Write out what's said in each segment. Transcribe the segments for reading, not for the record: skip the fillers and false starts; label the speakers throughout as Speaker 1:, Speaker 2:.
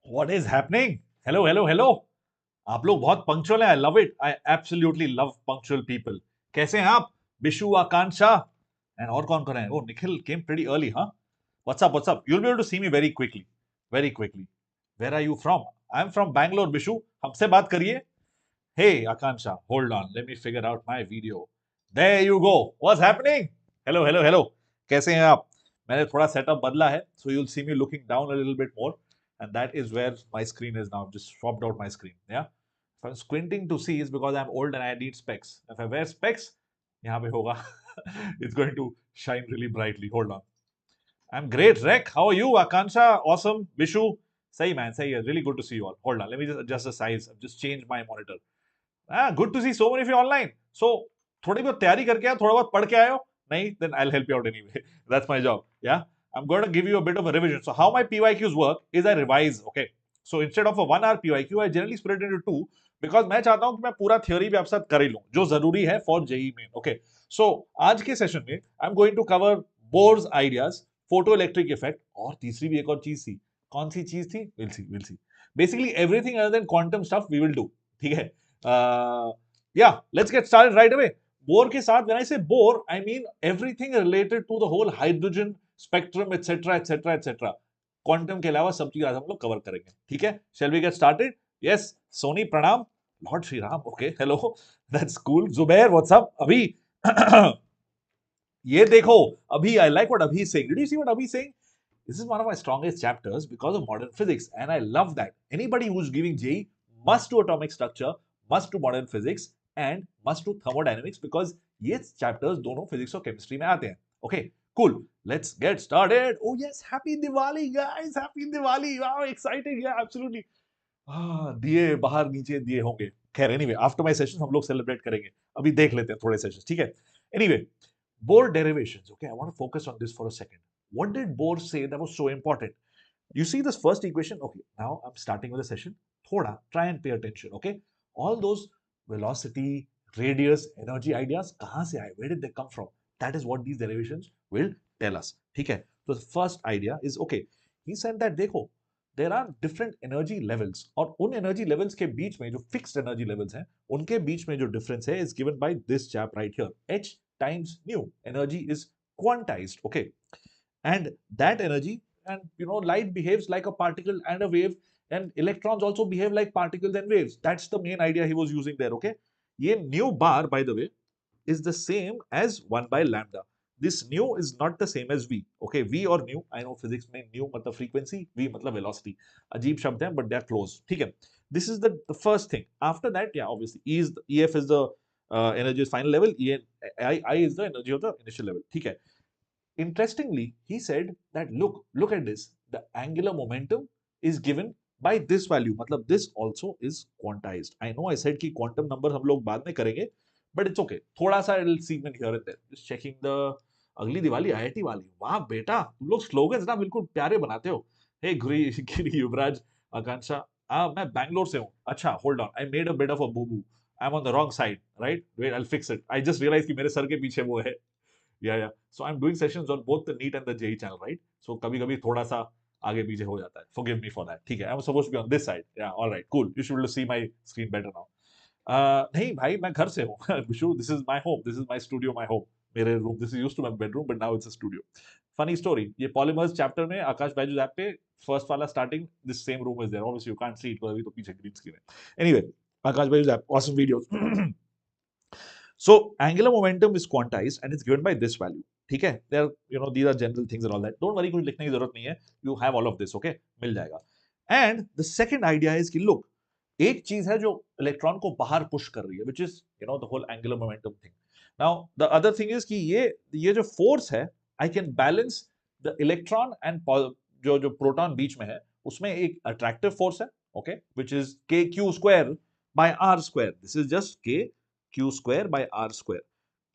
Speaker 1: What is happening? Hello, hello, hello. आप लोग बहुत पंक्चुअल हैं. I love it. I absolutely love punctual people. कैसे हैं आप? बिशु, आकांक्षा, and और कौन कौन है? Oh, Nikhil came pretty early, huh? What's up? What's up? You'll be able to see me very quickly. Very quickly. Where are you from? I'm from Bangalore, Bishu. हमसे बात करिए. Hey, Akansha, hold on. Let me figure out my video. There you go. What's happening? Hello, hello, hello. कैसे हैं आप? मैंने थोड़ा setup बदला है, so you'll see me looking down a little bit more, and that is where my screen is now. Just swapped out my screen. Yeah. If I'm squinting to see, is because I'm old and I need specs. If I wear specs, यहाँ पे होगा. It's going to shine really brightly. Hold on. I'm great, Rek. How are you, Akansha? Awesome. Vishu. Sahi man, sahi. Really good to see you all. Hold on. Let me just adjust the size. I've just changed my monitor. Good to see so many of you online. So, थोड़ी बहुत तैयारी करके आए, थोड़ा बहुत पढ़ के आए हो? नहीं? Then I'll help you out anyway. That's my job. Yeah. I'm going to give you a bit of a revision. So, how my PYQs work is I revise. Okay. So, instead of a 1 hour PYQ, I generally split it into two because मैं चाहता हूं कि मैं पूरा theory भी आप साथ कर ही लूं, जो जरूरी है for JEE main. Okay. So, आज के सेशन में I'm going to cover Bohr's ideas, photoelectric effect और तीसरी भी एक और चीज थी. कौन सी चीज थी? We'll see. We'll see. Basically everything other than quantum stuff we will do. ठीक है. Yeah, let's get started right away. Bohr के साथ, when I say Bohr, I mean everything related to the whole hydrogen spectrum, etc., etc., etc. Quantum के अलावा सब चीज आज हम लोग कवर करेंगे. ठीक है? Shall we get started? Yes, Sony, pranam. Lord Shri Ram. Okay, hello. That's cool. Zubair, what's up? Abhi. ये देखो. Abhi, I like what Abhi is saying. Did you see what Abhi is saying? This is one of my strongest chapters because of modern physics, and I love that. Anybody who's giving JEE must do atomic structure, must do modern physics, and must do thermodynamics because ये chapters दोनों physics और chemistry में आते हैं. Okay, cool. Let's get started. Oh yes, happy Diwali, guys! Happy Diwali! Wow, exciting! Yeah, absolutely. दिए बाहर नीचे दिए होंगे. खैर, anyway, after my session हम लोग celebrate करेंगे. अभी देख लेते हैं थोड़े sessions. ठीक है? Anyway, Bohr derivations. Okay, I want to focus on this for a second. What did Bohr say that was so important? You see this first equation? Okay, now I'm starting with the session. Thoda, try and pay attention, okay? All those velocity, radius, energy ideas, kahan se aaye? Where did they come from? That is what these derivations will tell us. ठीक है? So the first idea is, okay, he said that देखो, there are different energy levels और उन energy levels के बीच में जो fixed energy levels हैं, उनके बीच में जो difference है is given by this chap right here. H times nu. Energy is quantized, okay? And that energy, and light behaves like a particle and a wave, and electrons also behave like particles and waves. That's the main idea he was using there. Okay, ye nu bar, by the way, is the same as 1 by lambda. This nu is not the same as v. Okay, v or nu, I know physics mein nu matlab frequency, v matlab velocity. Ajeeb shabd hai, but they are close. ठीक है? This is the first thing. After that, yeah, obviously EF is the energy of final level, I is the energy of the initial level. ठीक है? Interestingly, he said that look at this. The angular momentum is given by this value. मतलब this also is quantized. I know I said कि quantum numbers हम लोग बाद में करेंगे, but it's okay. थोड़ा सा little segment here and there. Just checking the अगली दिवाली IIT वाली. वाह बेटा, तुम लोग slogans ना बिल्कुल प्यारे बनाते हो. Hey गिरी युवराज, आकांक्षा, मैं बैंगलोर से हूँ. अच्छा, hold on. I made a bit of a boo boo. I'm on the wrong side, right? Wait, I'll fix it. I just realized कि मेरे सर के पीछे वो है. Yeah. So I'm doing sessions on both the NEET and the JEE channel, right? So कभी-कभी थोड़ा सा आगे पीछे हो जाता है. Forgive me for that. ठीक है. I'm supposed to be on this side. Yeah, all right, cool. You should be able to see my screen better now. नहीं भाई, मैं घर से हूँ. Bishu, this is my home. This is my studio, my home. मेरे room. This is used to my bedroom, but now it's a studio. Funny story. ये polymers chapter में आकाश Byju's app पे first वाला starting, this same room is there. Obviously you can't see it because अभी तो पीछे green screen है. Anyway, Aakash Byju's app, awesome videos. So angular momentum is quantized and it's given by this value. ठीक है? There, these are general things and all that. Don't worry, कुछ लिखने की जरूरत नहीं है. You have all of this, okay? मिल जाएगा. And the second idea is कि look, एक चीज है जो इलेक्ट्रॉन को बाहर पुश कर रही है, which is the whole angular momentum thing. Now the other thing is कि ये जो force है, I can balance the electron and जो प्रोटॉन बीच में है, उसमें एक attractive force है, okay, which is kq square by r square. This is just k q square by r square.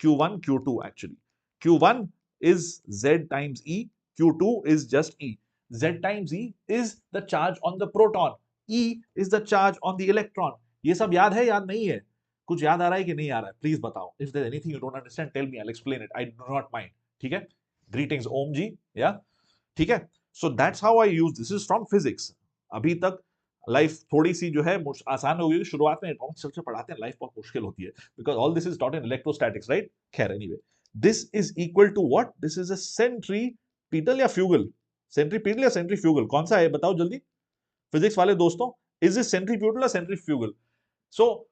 Speaker 1: Q1, Q2 actually. Q1 is Z times E, Q2 is just E. Z times E is the charge on the proton. E is the charge on the electron. ये सब याद है, याद नहीं है? कुछ याद आ रहा है कि नहीं आ रहा है? Please बताओ. If there's anything you don't understand, tell me. I'll explain it. I do not mind. ठीक है? Greetings, Om ji. Yeah? ठीक है? So that's how I use this. This is from physics. अभी तक लाइफ थोड़ी सी जो है आसान हो गई, शुरुआत में एटॉमिक स्ट्रक्चर पढ़ाते हैं, लाइफ बहुत मुश्किल होती है, because all this is taught in electrostatics, right? खैर anyway, this is equal to what? This is a centripetal या फ्यूगल? सेंट्रीपिटल या सेंट्रीफ्यूगल, कौन सा है बताओ जल्दी फिजिक्स वाले दोस्तों? इज दिस सेंट्रीपिटल या सेंट्रीफ्यूगल? सो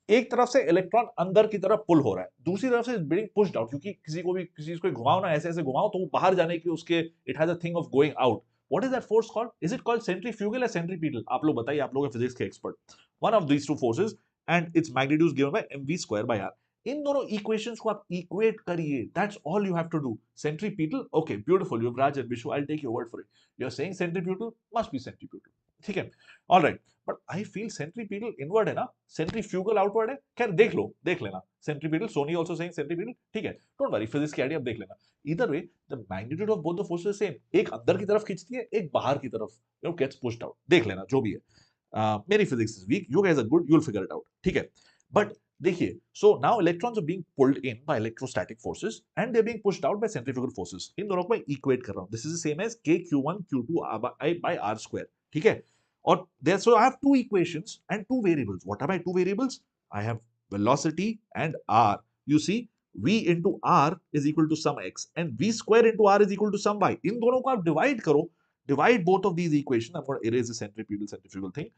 Speaker 1: एक तरफ से इलेक्ट्रॉन अंदर की तरफ पुल हो रहा है, दूसरी तरफ से बीइंग पुश्ड आउट, क्योंकि किसी को भी किसी को घुमाओ ना, ऐसे ऐसे घुमाओ तो वो बाहर जाने की उसके it has a thing of going out. What is that force called? Is it called centrifugal या सेंट्रीपिटल? आप लोग बताइए, आप लोग फिजिक्स के expert. One of these two forces and its magnitude given by mv square by r. इन दोनों equations को आप इक्वेट करिए, that's all you have to do. Centripetal, okay beautiful, Yuvraj and Vishu, I will take your word for it. You are saying centripetal, must be centripetal, ठीक है, alright. But I feel centripetal inward है ना, centrifugal outward है. खैर देख लो, देख लेना. Centripetal, Soni also saying centripetal, ठीक है, डोंट वरी, फिजिक्स की आइडिया आप देख लेना. Either way the magnitude of both the forces same, एक अंदर की तरफ खींचती है, एक बाहर की तरफ गेट्स पुश्ड आउट. देख लेना जो भी है. मेरी physics is weak, you guys are good, you will figure it out, ठीक है. बट देखिए, so now electrons are being pulled in by electrostatic forces and they are being pushed out by centrifugal forces. इन दोनों को मैं equate कर रहा हूं. This is the same as k q1 q2 by r square, ठीक है. Or there, so I have two equations and two variables. What are my two variables? I have velocity and r. You see, v into r is equal to some x and v square into r is equal to some y. इन दोनों को आप divide करो, divide both of these equations. I'm going to erase the centrifugal thing,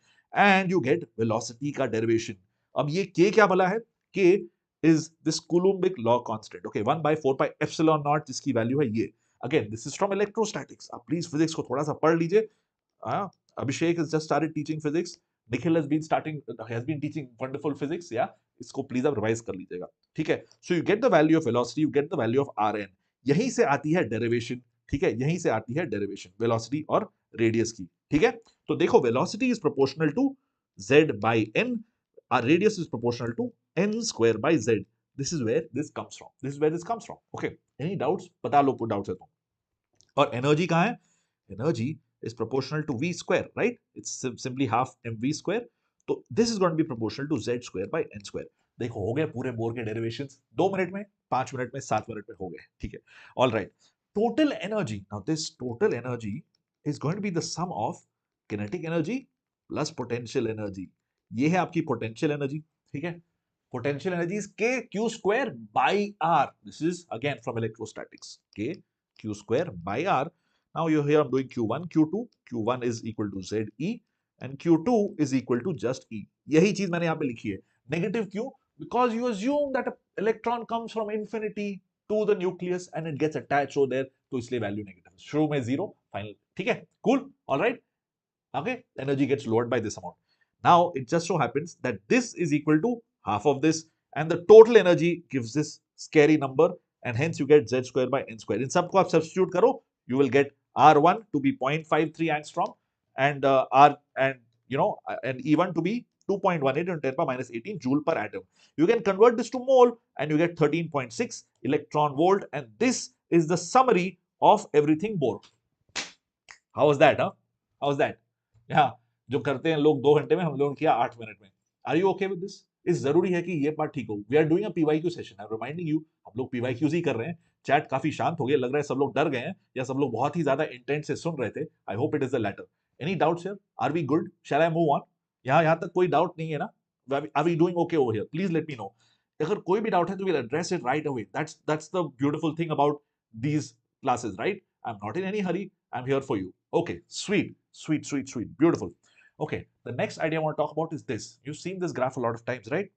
Speaker 1: and you get velocity का derivation. अब ये k क्या भला है? K is this Coulombic law constant. Okay, 1 by 4 pi epsilon naught, जिसकी वैल्यू है ये. Again, this is from electrostatics. आप प्लीज फिजिक्स को थोड़ा सा पढ़ लीजिए. Abhishek has just started teaching physics. Nikhil has been teaching wonderful physics. Yeah, इसको प्लीज आप रिवाइज कर लीजिएगा, ठीक है. So you get the value of velocity, you get the value of rn. यहीं से आती है डेरिवेशन, ठीक है, यहीं से आती है डेरिवेशन वेलोसिटी और रेडियस की, ठीक है. तो देखो, velocity is proportional to z by n, our radius is proportional to n square by z. This is where this comes from. This is where this comes from. Okay, any doubts? बता लो, put doubts है तो. और energy कहाँ है? Energy is proportional to v square, right? It's simply half mv square. तो this is going to be proportional to z square by n square. देखो, हो गए पूरे बोर के डेरिवेशंस 2 मिनट में, 5 मिनट में, 7 मिनट में हो गए, ठीक है. All right. Total energy, now this total energy is going to be the sum of kinetic energy plus potential energy. ये है आपकी पोटेंशियल एनर्जी, ठीक है. Potential energy is k q square by r. This is again from electrostatics. k q square by r. Now you here I'm doing q1, q2. q1 is equal to ZE and q2 is equal to just E. यही चीज मैंने यहाँ पे लिखी है. Negative क्यों? Because you assume that an electron comes from infinity to the nucleus and it gets attached over there. तो इसलिए value negative. शुरू में 0, final. ठीक है? Cool? All right? Okay? Energy gets lowered by this amount. Now it just so happens that this is equal to half of this and the total energy gives this scary number and hence you get Z square by N square. इन सबको आप substitute करो, you will get R1 to be 0.53 angstrom and and E1 to be 2.18 into 10 power minus 18 joule per atom. You can convert this to mole and you get 13.6 electron volt, and this is the summary of everything Bohr. How was that, huh? How was that? Yeah, जो करते हैं लोग 2 घंटे में, हम लोगों ने किया 8 मिनट में. Are you okay with this? इस जरूरी है कि ये पार्ट ठीक हो. We are doing a PYQ session. I'm reminding you, हम लोग PYQs ही कर रहे हैं. चैट काफी शांत हो गया, लग रहा है सब लोग डर गए हैं या सब लोग बहुत ही ज्यादा इंटेंट से सुन रहे थे. I hope it is the latter. Any doubts here? Are we good? Shall I move on? यहाँ तक कोई डाउट नहीं है ना? Are we doing okay over here? Please let me know. अगर कोई भी डाउट है तो will address it right away. That's the beautiful thing about these classes, right? I am not in any hurry. I am here for you. Okay, sweet, beautiful. Okay, the next idea I want to talk about is this. You've seen this graph a lot of times, right?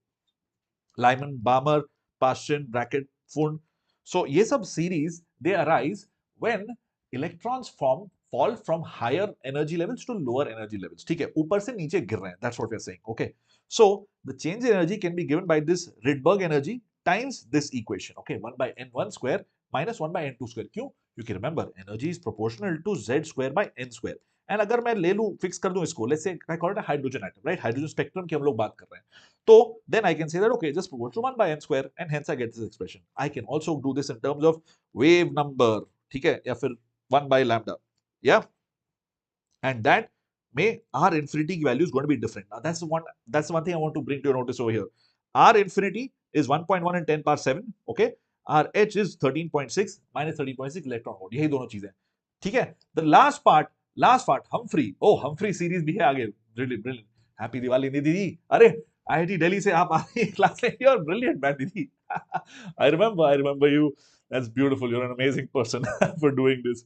Speaker 1: Lyman, Balmer, Paschen, Brackett, Pfund. So ये सब series, they arise when electrons fall from higher energy levels to lower energy levels. ठीक है, ऊपर से नीचे गिर रहे हैं. That's what we are saying. Okay, so the change in energy can be given by this Rydberg energy times this equation. Okay, 1 by n1 square minus 1 by n2 square. क्यों? क्योंकि remember energy is proportional to z square by n square. And अगर मैं ले लूं, fix कर दूं इसको, let's say I call it a hydrogen atom, right? Hydrogen spectrum की हम लोग बात कर रहे हैं. तो then I can say that okay, just proportional to 1 by n square and hence I get this expression. I can also do this in terms of wave number, ठीक है, या फिर 1 by lambda, yeah. And that may R infinity की value is going to be different. Now that's the one thing I want to bring to your notice over here. R infinity is 1.1 in 10 power 7, okay. RH is 13.6 minus 13.6 electron volt. यही दोनों चीजें, ठीक है. The last part last part Humphrey, oh Humphrey series भी है आगे, brilliant brilliant, happy Diwali Nidhi दी, अरे आईआईटी दिल्ली से आप आ रही हैं क्लास में, यू आर ब्रिलियंट मैन दीदी, I remember you, that's beautiful, you are an amazing person for doing this,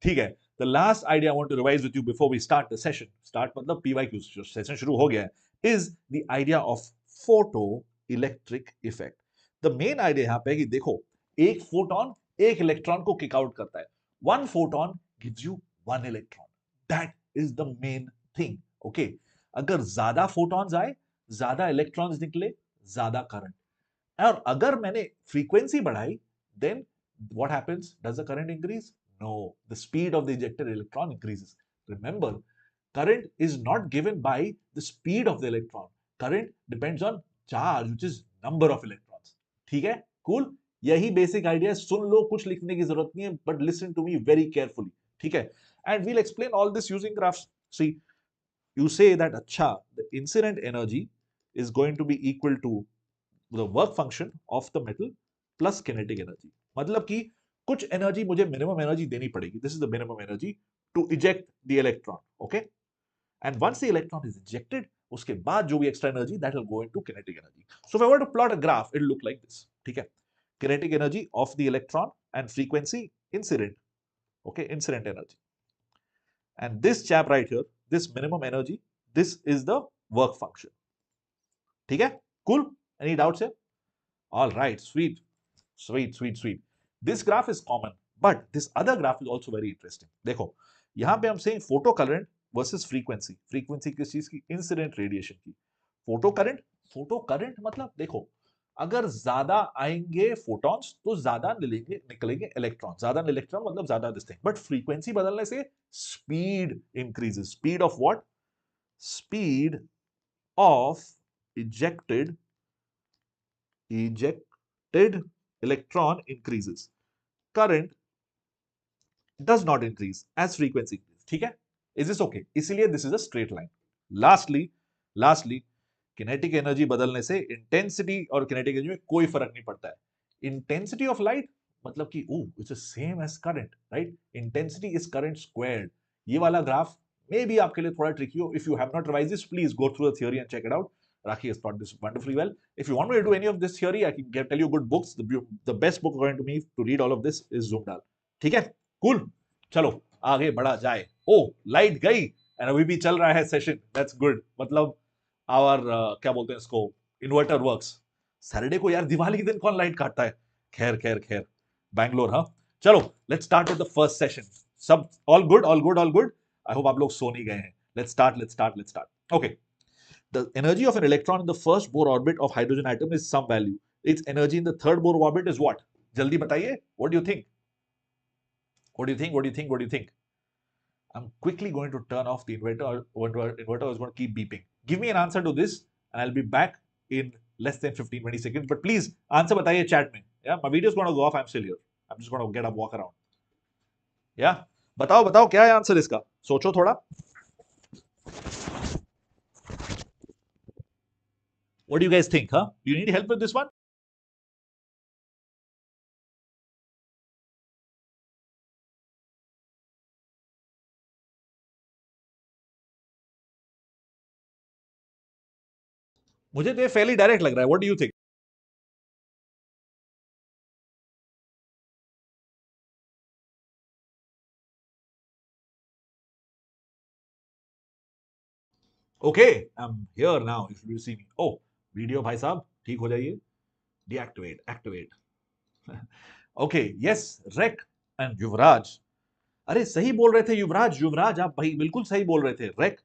Speaker 1: ठीक है। The last idea I want to revise with you before we start the session, start मतलब PYQs, जो session शुरू हो गया है, is the idea of photoelectric effect. The main idea यहाँ पे है कि देखो, एक फोटोन एक इलेक्ट्रॉन को किक आउट करता है, one photon gives you one electron, that is the main thing, okay? अगर ज्यादा फोटॉन्स आए, ज्यादा इलेक्ट्रॉन्स निकले, ज्यादा करंट, और अगर मैंने फ्रीक्वेंसी बढ़ाई, then what happens? Does the current increase? No, the speed of the ejected electron increases. Remember, current is not given by the speed of the electron. Current depends on charge, which is number of electrons. ठीक है? Cool? यही basic idea, सुन लो, कुछ लिखने की जरूरत नहीं है, but listen to me very carefully. ठीक है? And we'll explain all this using graphs. See, you say that अच्छा, the incident energy is going to be equal to the work function of the metal plus kinetic energy. मतलब कि कुछ energy मुझे minimum energy देनी पड़ेगी, this is the minimum energy to eject the electron, okay? And once the electron is ejected, उसके बाद जो भी extra energy, that will go into kinetic energy. So if I were to plot a graph, it look like this, ठीक है? Kinetic energy of the electron and frequency incident, okay, incident energy, and this chap right here, this minimum energy, this is the work function, ठीक है? Cool? Any doubts here? All right, sweet sweet sweet sweet. This graph is common, but this other graph is also very interesting. देखो, यहाँ पे हम saying photo current versus frequency. Frequency किस चीज की? Incident radiation की. Photo current मतलब देखो, अगर ज्यादा आएंगे photons तो ज्यादा निकलेंगे इलेक्ट्रॉन, ज्यादा इलेक्ट्रॉन मतलब ज्यादा this thing. But frequency बदलने से speed increases. Speed of what? Speed of ejected electron increases. Current does not increase as frequency increases. ठीक है? Is this okay? इसीलिए this is a straight line. Lastly, kinetic energy बदलने से intensity और kinetic energy में कोई फर्क नहीं पड़ता है. Intensity of light मतलब कि it's the same as current, right? Intensity is current squared. ये वाला ग्राफ may be आपके लिए थोड़ा tricky हो. If you have not revised this, please go through the theory and check it out. Rakhi has taught this wonderfully well. If you want me to do any of this theory, I can tell you good books. The best book according to me to read all of this is Zoomdal. ठीक है? Cool. चलो आगे बढ़ा जाए. Light गई and अभी भी चल रहा है सेशन. That's good. मतलब our क्या बोलते हैं इसको, इन्वर्टर वर्क्स. सैटरडे को यार दिवाली के दिन कौन लाइट काटता है? खैर बैंगलोर, हाँ. चलो let's start with the first session. सब ऑल गुड? आई होप आप लोग सो नहीं गए हैं. Let's start. Okay. The energy of an electron in the first Bohr orbit of hydrogen atom is some value. Its energy in the third Bohr orbit is what? जल्दी बताइए. What do you think? I'm quickly going to turn off the inverter. Inverter is going to keep beeping. Give me an answer to this and I'll be back in less than 15-20 seconds. But please, answer बताइए chat में. Yeah, my video is going to go off. I'm still here. I'm just going to get up, walk around. Yeah, बताओ क्या है answer इसका? सोचो थोड़ा. What do you guys think, huh? Do you need help with this one? मुझे तो ये fairly direct लग रहा है. What do you think? Okay, I'm here now. If you see me. Oh, video भाई साहब ठीक हो जाइए. Activate. Okay, yes, Rek and युवराज. अरे सही बोल रहे थे युवराज आप भाई बिल्कुल सही बोल रहे थे. Rek,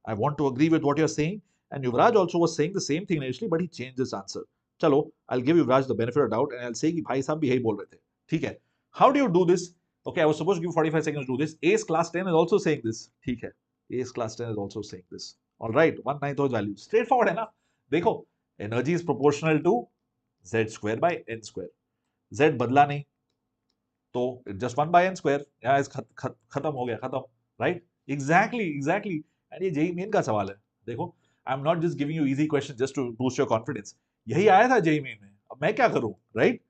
Speaker 1: I want to agree with what you're saying. And Yuvraj also was saying the same thing initially, but he changed his answer. चलो, I'll give Yuvraj the benefit of doubt and I'll say कि भाई साहब भी यही बोल रहे थे. ठीक है. How do you do this? Okay, I was supposed to give 45 seconds to do this. Ace class 10 is also saying this. ठीक है. Ace class 10 is also saying this. All right, 1/9 of value. Straightforward है ना? देखो, energy is proportional to z square by n square. Z बदला नहीं, तो just 1/n square. यहाँ खत्म हो गया, खत्म. Right? Exactly. And ये JEE main का सवाल है. देखो, I'm not just giving you easy questions just to boost your confidence. यही आया था JEE main में. अब मैं क्या करूं, right?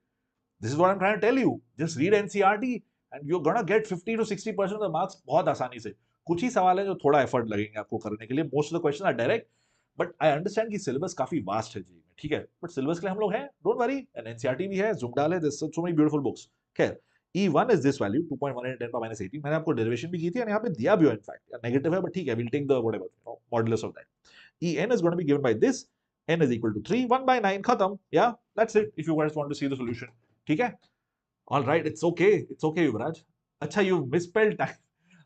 Speaker 1: This is what I'm trying to tell you. Just read NCERT and you're gonna get 50 to 60% of the marks बहुत आसानी से. कुछ ही सवाल है जो थोड़ा एफर्ट लगेंगे आपको करने के लिए. Most of the question are direct, but I understand कि सिलेबस काफी वास्ट है जी में, ठीक है, बट सिलेबस के लिए हम लोग हैं, डोंट वरी. एंड एनसीईआरटी भी है, जुमडाल है, this so many beautiful books. खैर, E1 is this value 2.1 into 10 power minus 18. मैंने आपको डेरिवेशन भी की थी और यहाँ पे दिया भी है इनफैक्ट, नेगेटिव है बट ठीक है, we'll take the whatever, modulus of that. En is going to be given by this, n is equal to 3, 1 by 9, खत्म. Yeah, that's it if you guys want to see the solution. ठीक है, all right, it's okay युवराज. अच्छा, you misspelled time.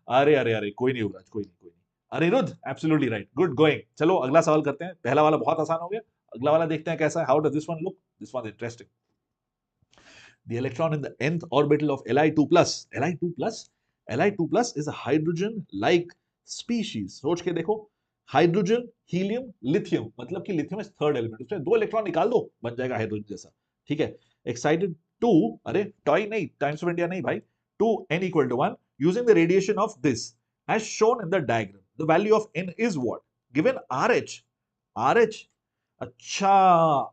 Speaker 1: अरे अरे अरे, कोई नहीं युवराज, कोई नहीं. Anirudh, absolutely right, good going. चलो अगला सवाल करते हैं. पहला वाला बहुत आसान हो गया, अगला वाला देखते हैं कैसा है. How does this one look? This one is interesting. The electron in the nth orbital of Li2 plus. Li2 plus is a hydrogen-like species. सोच के देखो, हाइड्रोजन, हीलियम, लिथियम, मतलब कि लिथियम इज थर्ड एलिमेंट, उसमें 2 electron निकाल दो, बन जाएगा हाइड्रोजन जैसा. ठीक है, एक्साइटेड टू, अरे टॉय नहीं, टाइम्स ऑफ इंडिया नहीं भाई, to n equal to 1 using the radiation of this as shown in the diagram. The value of n is what? Given RH. अच्छा,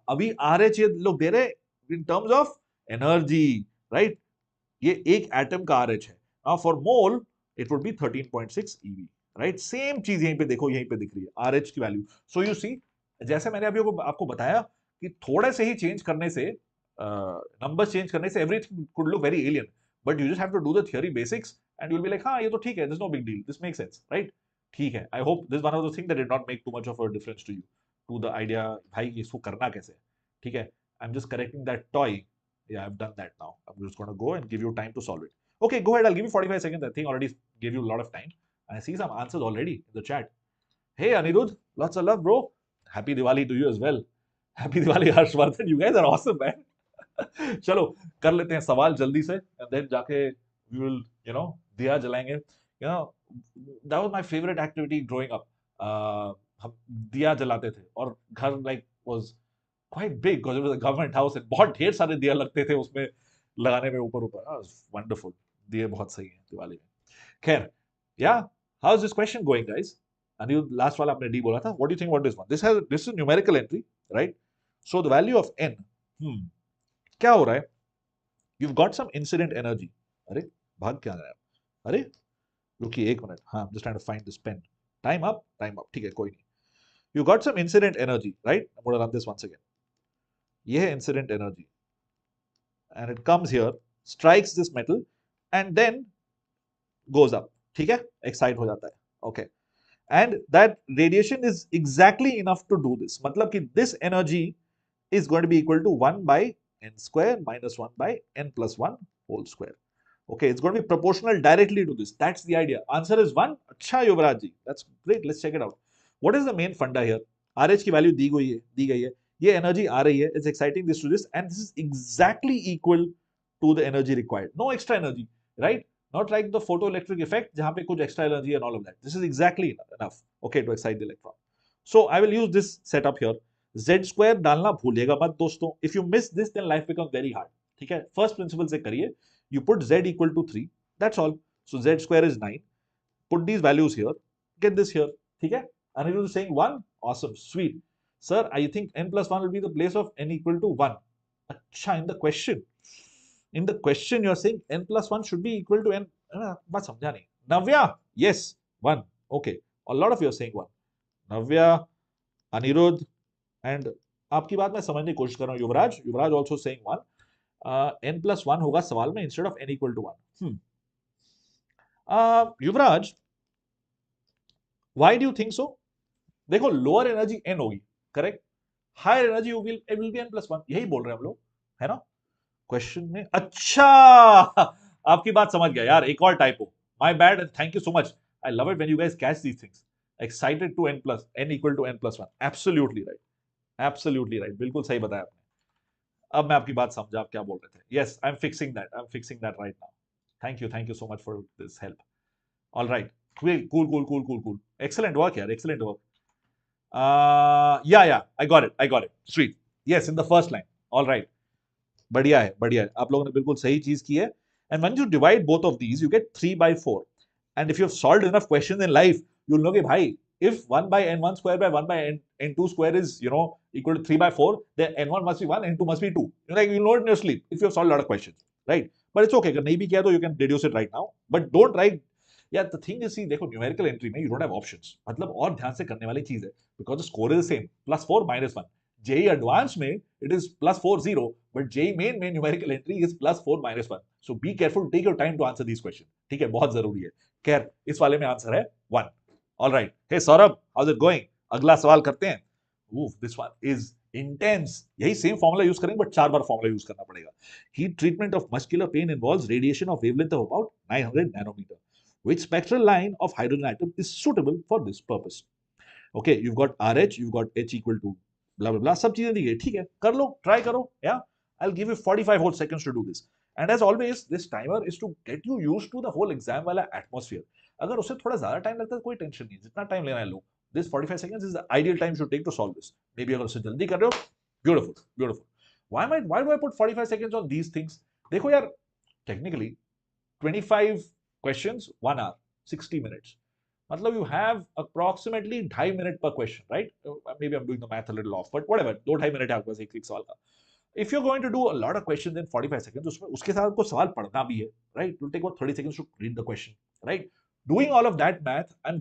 Speaker 1: अभी RH ये लोग दे रहे in terms of energy, right? ये एक atom का RH है. Now for mole it would be 13.6 eV, right? Same चीज यहीं पे देखो, यहीं पे दिख रही है RH की वैल्यू. सो यू सी, जैसे मैंने अभी आपको बताया कि थोड़े से ही चेंज करने से, नंबर्स चेंज करने से everything could look very alien, but you just have to do the theory basics and you will be like, हाँ ये तो ठीक है, this no big deal, this make sense, right? ठीक है, I hope this one of the thing that did not make too much of a difference to you, to the idea भाई इसको करना कैसे है. ठीक है, I am just correcting that toy. Yeah, I've done that now. I'm just going to go and give you time to solve it. Okay, go ahead. I'll give you 45 seconds. I think already gave you a lot of time. And I see some answers already in the chat. Hey, Anirudh, lots of love, bro. Happy Diwali to you as well. Happy Diwali, Harshvardhan. You guys are awesome, man. चलो कर लेते हैं सवाल जल्दी से, and then जाके we will, दिया जलाएंगे. That was my favorite activity growing up. हम दिया जलाते थे और घर was quite big because it was a government house and बहुत ढेर सारे दिया लगते थे उसमें लगाने में ऊपर. वंडरफुल, दिए बहुत सही है दिवाली में. खैर, how is this question going, guys? And last वाला आपने D बोला था. What do you think about this one? This is numerical entry, right? So the value of n, क्या हो रहा है? You've got some incident energy. अरे भाग क्या रहा है? अरे रुकिए एक मिनट. हाँ, I'm just trying to find this pen. Time up. ठीक है, कोई नहीं. You got some incident energy, right? I'm going to run this once again. ये है incident energy, and it comes here, strikes this metal, and then goes up. ठीक है, excite हो जाता है. Okay, and that radiation is exactly enough to do this. मतलब कि this energy is going to be equal to 1 by n square minus 1 by n plus 1 whole square. Okay, it's going to be proportional directly to this. That's the idea. Answer is 1. अच्छा युवराज जी, that's great. Let's check it out. What is the main funda here? RH की value दी गई है. ये energy आ रही है, it's exciting this to this, and this is exactly equal to the energy required. No extra energy, right? Not like the photoelectric effect जहां पे कुछ extra energy and all of that. This is exactly enough, okay, to excite the electron. So I will use this setup here. Z² डालना भूलिएगा मत दोस्तों. If you miss this then life becomes very hard. ठीक है, first principle से करिए. You put Z equal to 3, that's all. So Z² is 9. Put these values here, get this here. ठीक है, Anirudh is saying 1. Awesome, sweet. Sir, I think n plus 1 will be the place of n equal to 1. Achha, in the question you're saying n plus 1 should be equal to n. But samjha nahi. Navya, yes, 1. Okay, a lot of you are saying 1. Navya, Anirudh, and आपकी बात मैं समझने की कोशिश कर रहा हूँ. युवराज also saying 1. n plus 1 होगा सवाल में instead of n equal to 1. Yuvraj, why do you think so? देखो, लोअर एनर्जी n होगी, correct? Higher energy will be n plus 1. यही बोल रहे हैं हम लोग, है ना क्वेश्चन में? अच्छा, आपकी बात समझ गया यार. एक और typo, my bad, thank you so much. I love it when you guys catch these things. Excited to n equal to n plus 1. Absolutely right, बिल्कुल सही बताया आपने. अब मैं आपकी बात समझा, आप क्या बोल रहे थे. Yes, I am fixing that right now. Thank you so much for this help. All right, cool. Excellent work यार, excellent work. Yeah, I got it. Sweet. Yes, in the first line. All right. बढ़िया है. आप लोगों ने बिल्कुल सही चीज की है. And when you divide both of these, you get 3 by 4. And if you've solved enough questions in life, you'll know कि भाई, if 1 by n1 square by 1 by n2 square is, equal to 3 by 4, then n1 must be 1, n2 must be 2. You'll know it in your sleep if you've solved a lot of questions, right? But it's okay. अगर नहीं भी किया तो you can deduce it right now. But don't write Yeah, the thing is, see, देखो numerical entry में you don't have options, मतलब और ध्यान से करने वाली चीज है, because the score is the same, +4 -1. JEE advanced में it is +4 0, but JEE main में numerical entry is +4 -1. So be careful, take your time to answer these questions. ठीक है, बहुत जरूरी है. खैर, इस वाले में आंसर है 1. All right. Hey Saurabh, how's it going? अगला सवाल करते हैं. This one is intense. यही सेम फॉर्मूला यूज करेंगे बट 4 बार फॉर्मूला यूज करना पड़ेगा. Heat treatment of muscular pain involves radiation of wavelength of about 900 nanometer. Which spectral line of hydrogen atom is suitable for this purpose? Okay, you've got RH, you've got H equal to blah blah blah. सब चीजें दी गई. ठीक है, कर लो, try करो. Yeah, I'll give you 45 whole seconds to do this. And as always, this timer is to get you used to the whole exam वाला atmosphere. अगर उससे थोड़ा ज्यादा टाइम लगता है कोई टेंशन नहीं, जितना टाइम लेना है लो. This 45 seconds is the ideal time you should take to solve this. Maybe अगर उससे जल्दी कर रहे हो, beautiful, beautiful. Why do I put 45 seconds on these things? देखो यार, technically 25 questions, 1 hour, 60 minutes. मतलब you have approximately 2.5 minutes per question, right? Maybe I'm doing the math a little off, but whatever. 2-2.5 minutes है आपके पास एक सवाल का. If you're going to do a lot of questions in 45 seconds, उसमें उसके साथ आपको सवाल पढ़ना भी है, right? It will take about 30 seconds to read the question, right? Doing all of that math, I'm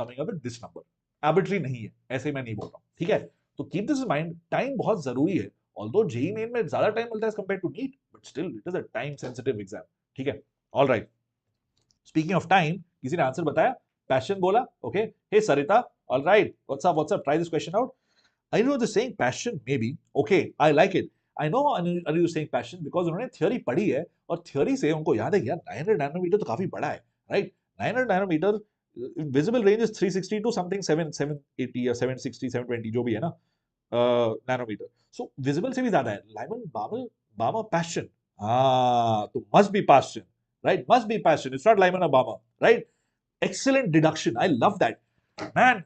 Speaker 1: coming up with this number. Arbitrary नहीं है, ऐसे मैं नहीं बोल रहा हूँ, ठीक है? तो keep this in mind, time बहुत जरूरी है. Although JEE main में ज्यादा टाइम मिलता है as compared to NEET, but still it is a time sensitive exam, ठीक है? All right. Speaking of time, किसी ने आंसर बताया? Passion बोला, okay? Hey Sarita, all right. What's up? Try this question out. I know they're saying passion, maybe. Okay, I like it. I know Anu is saying passion because उन्होंने theory पढ़ी है और theory से उनको याद है कि यार 900 nanometer तो काफी बड़ा है, right? 900 nanometer visible range is 360 to something 780 or 760 720 जो भी है ना nanometer. So visible से भी ज्यादा है. Lyman, Balmer, passion. तो must be passion, right? Must be passion. It's not Lyman or Balmer, right? Excellent deduction. I love that. Man,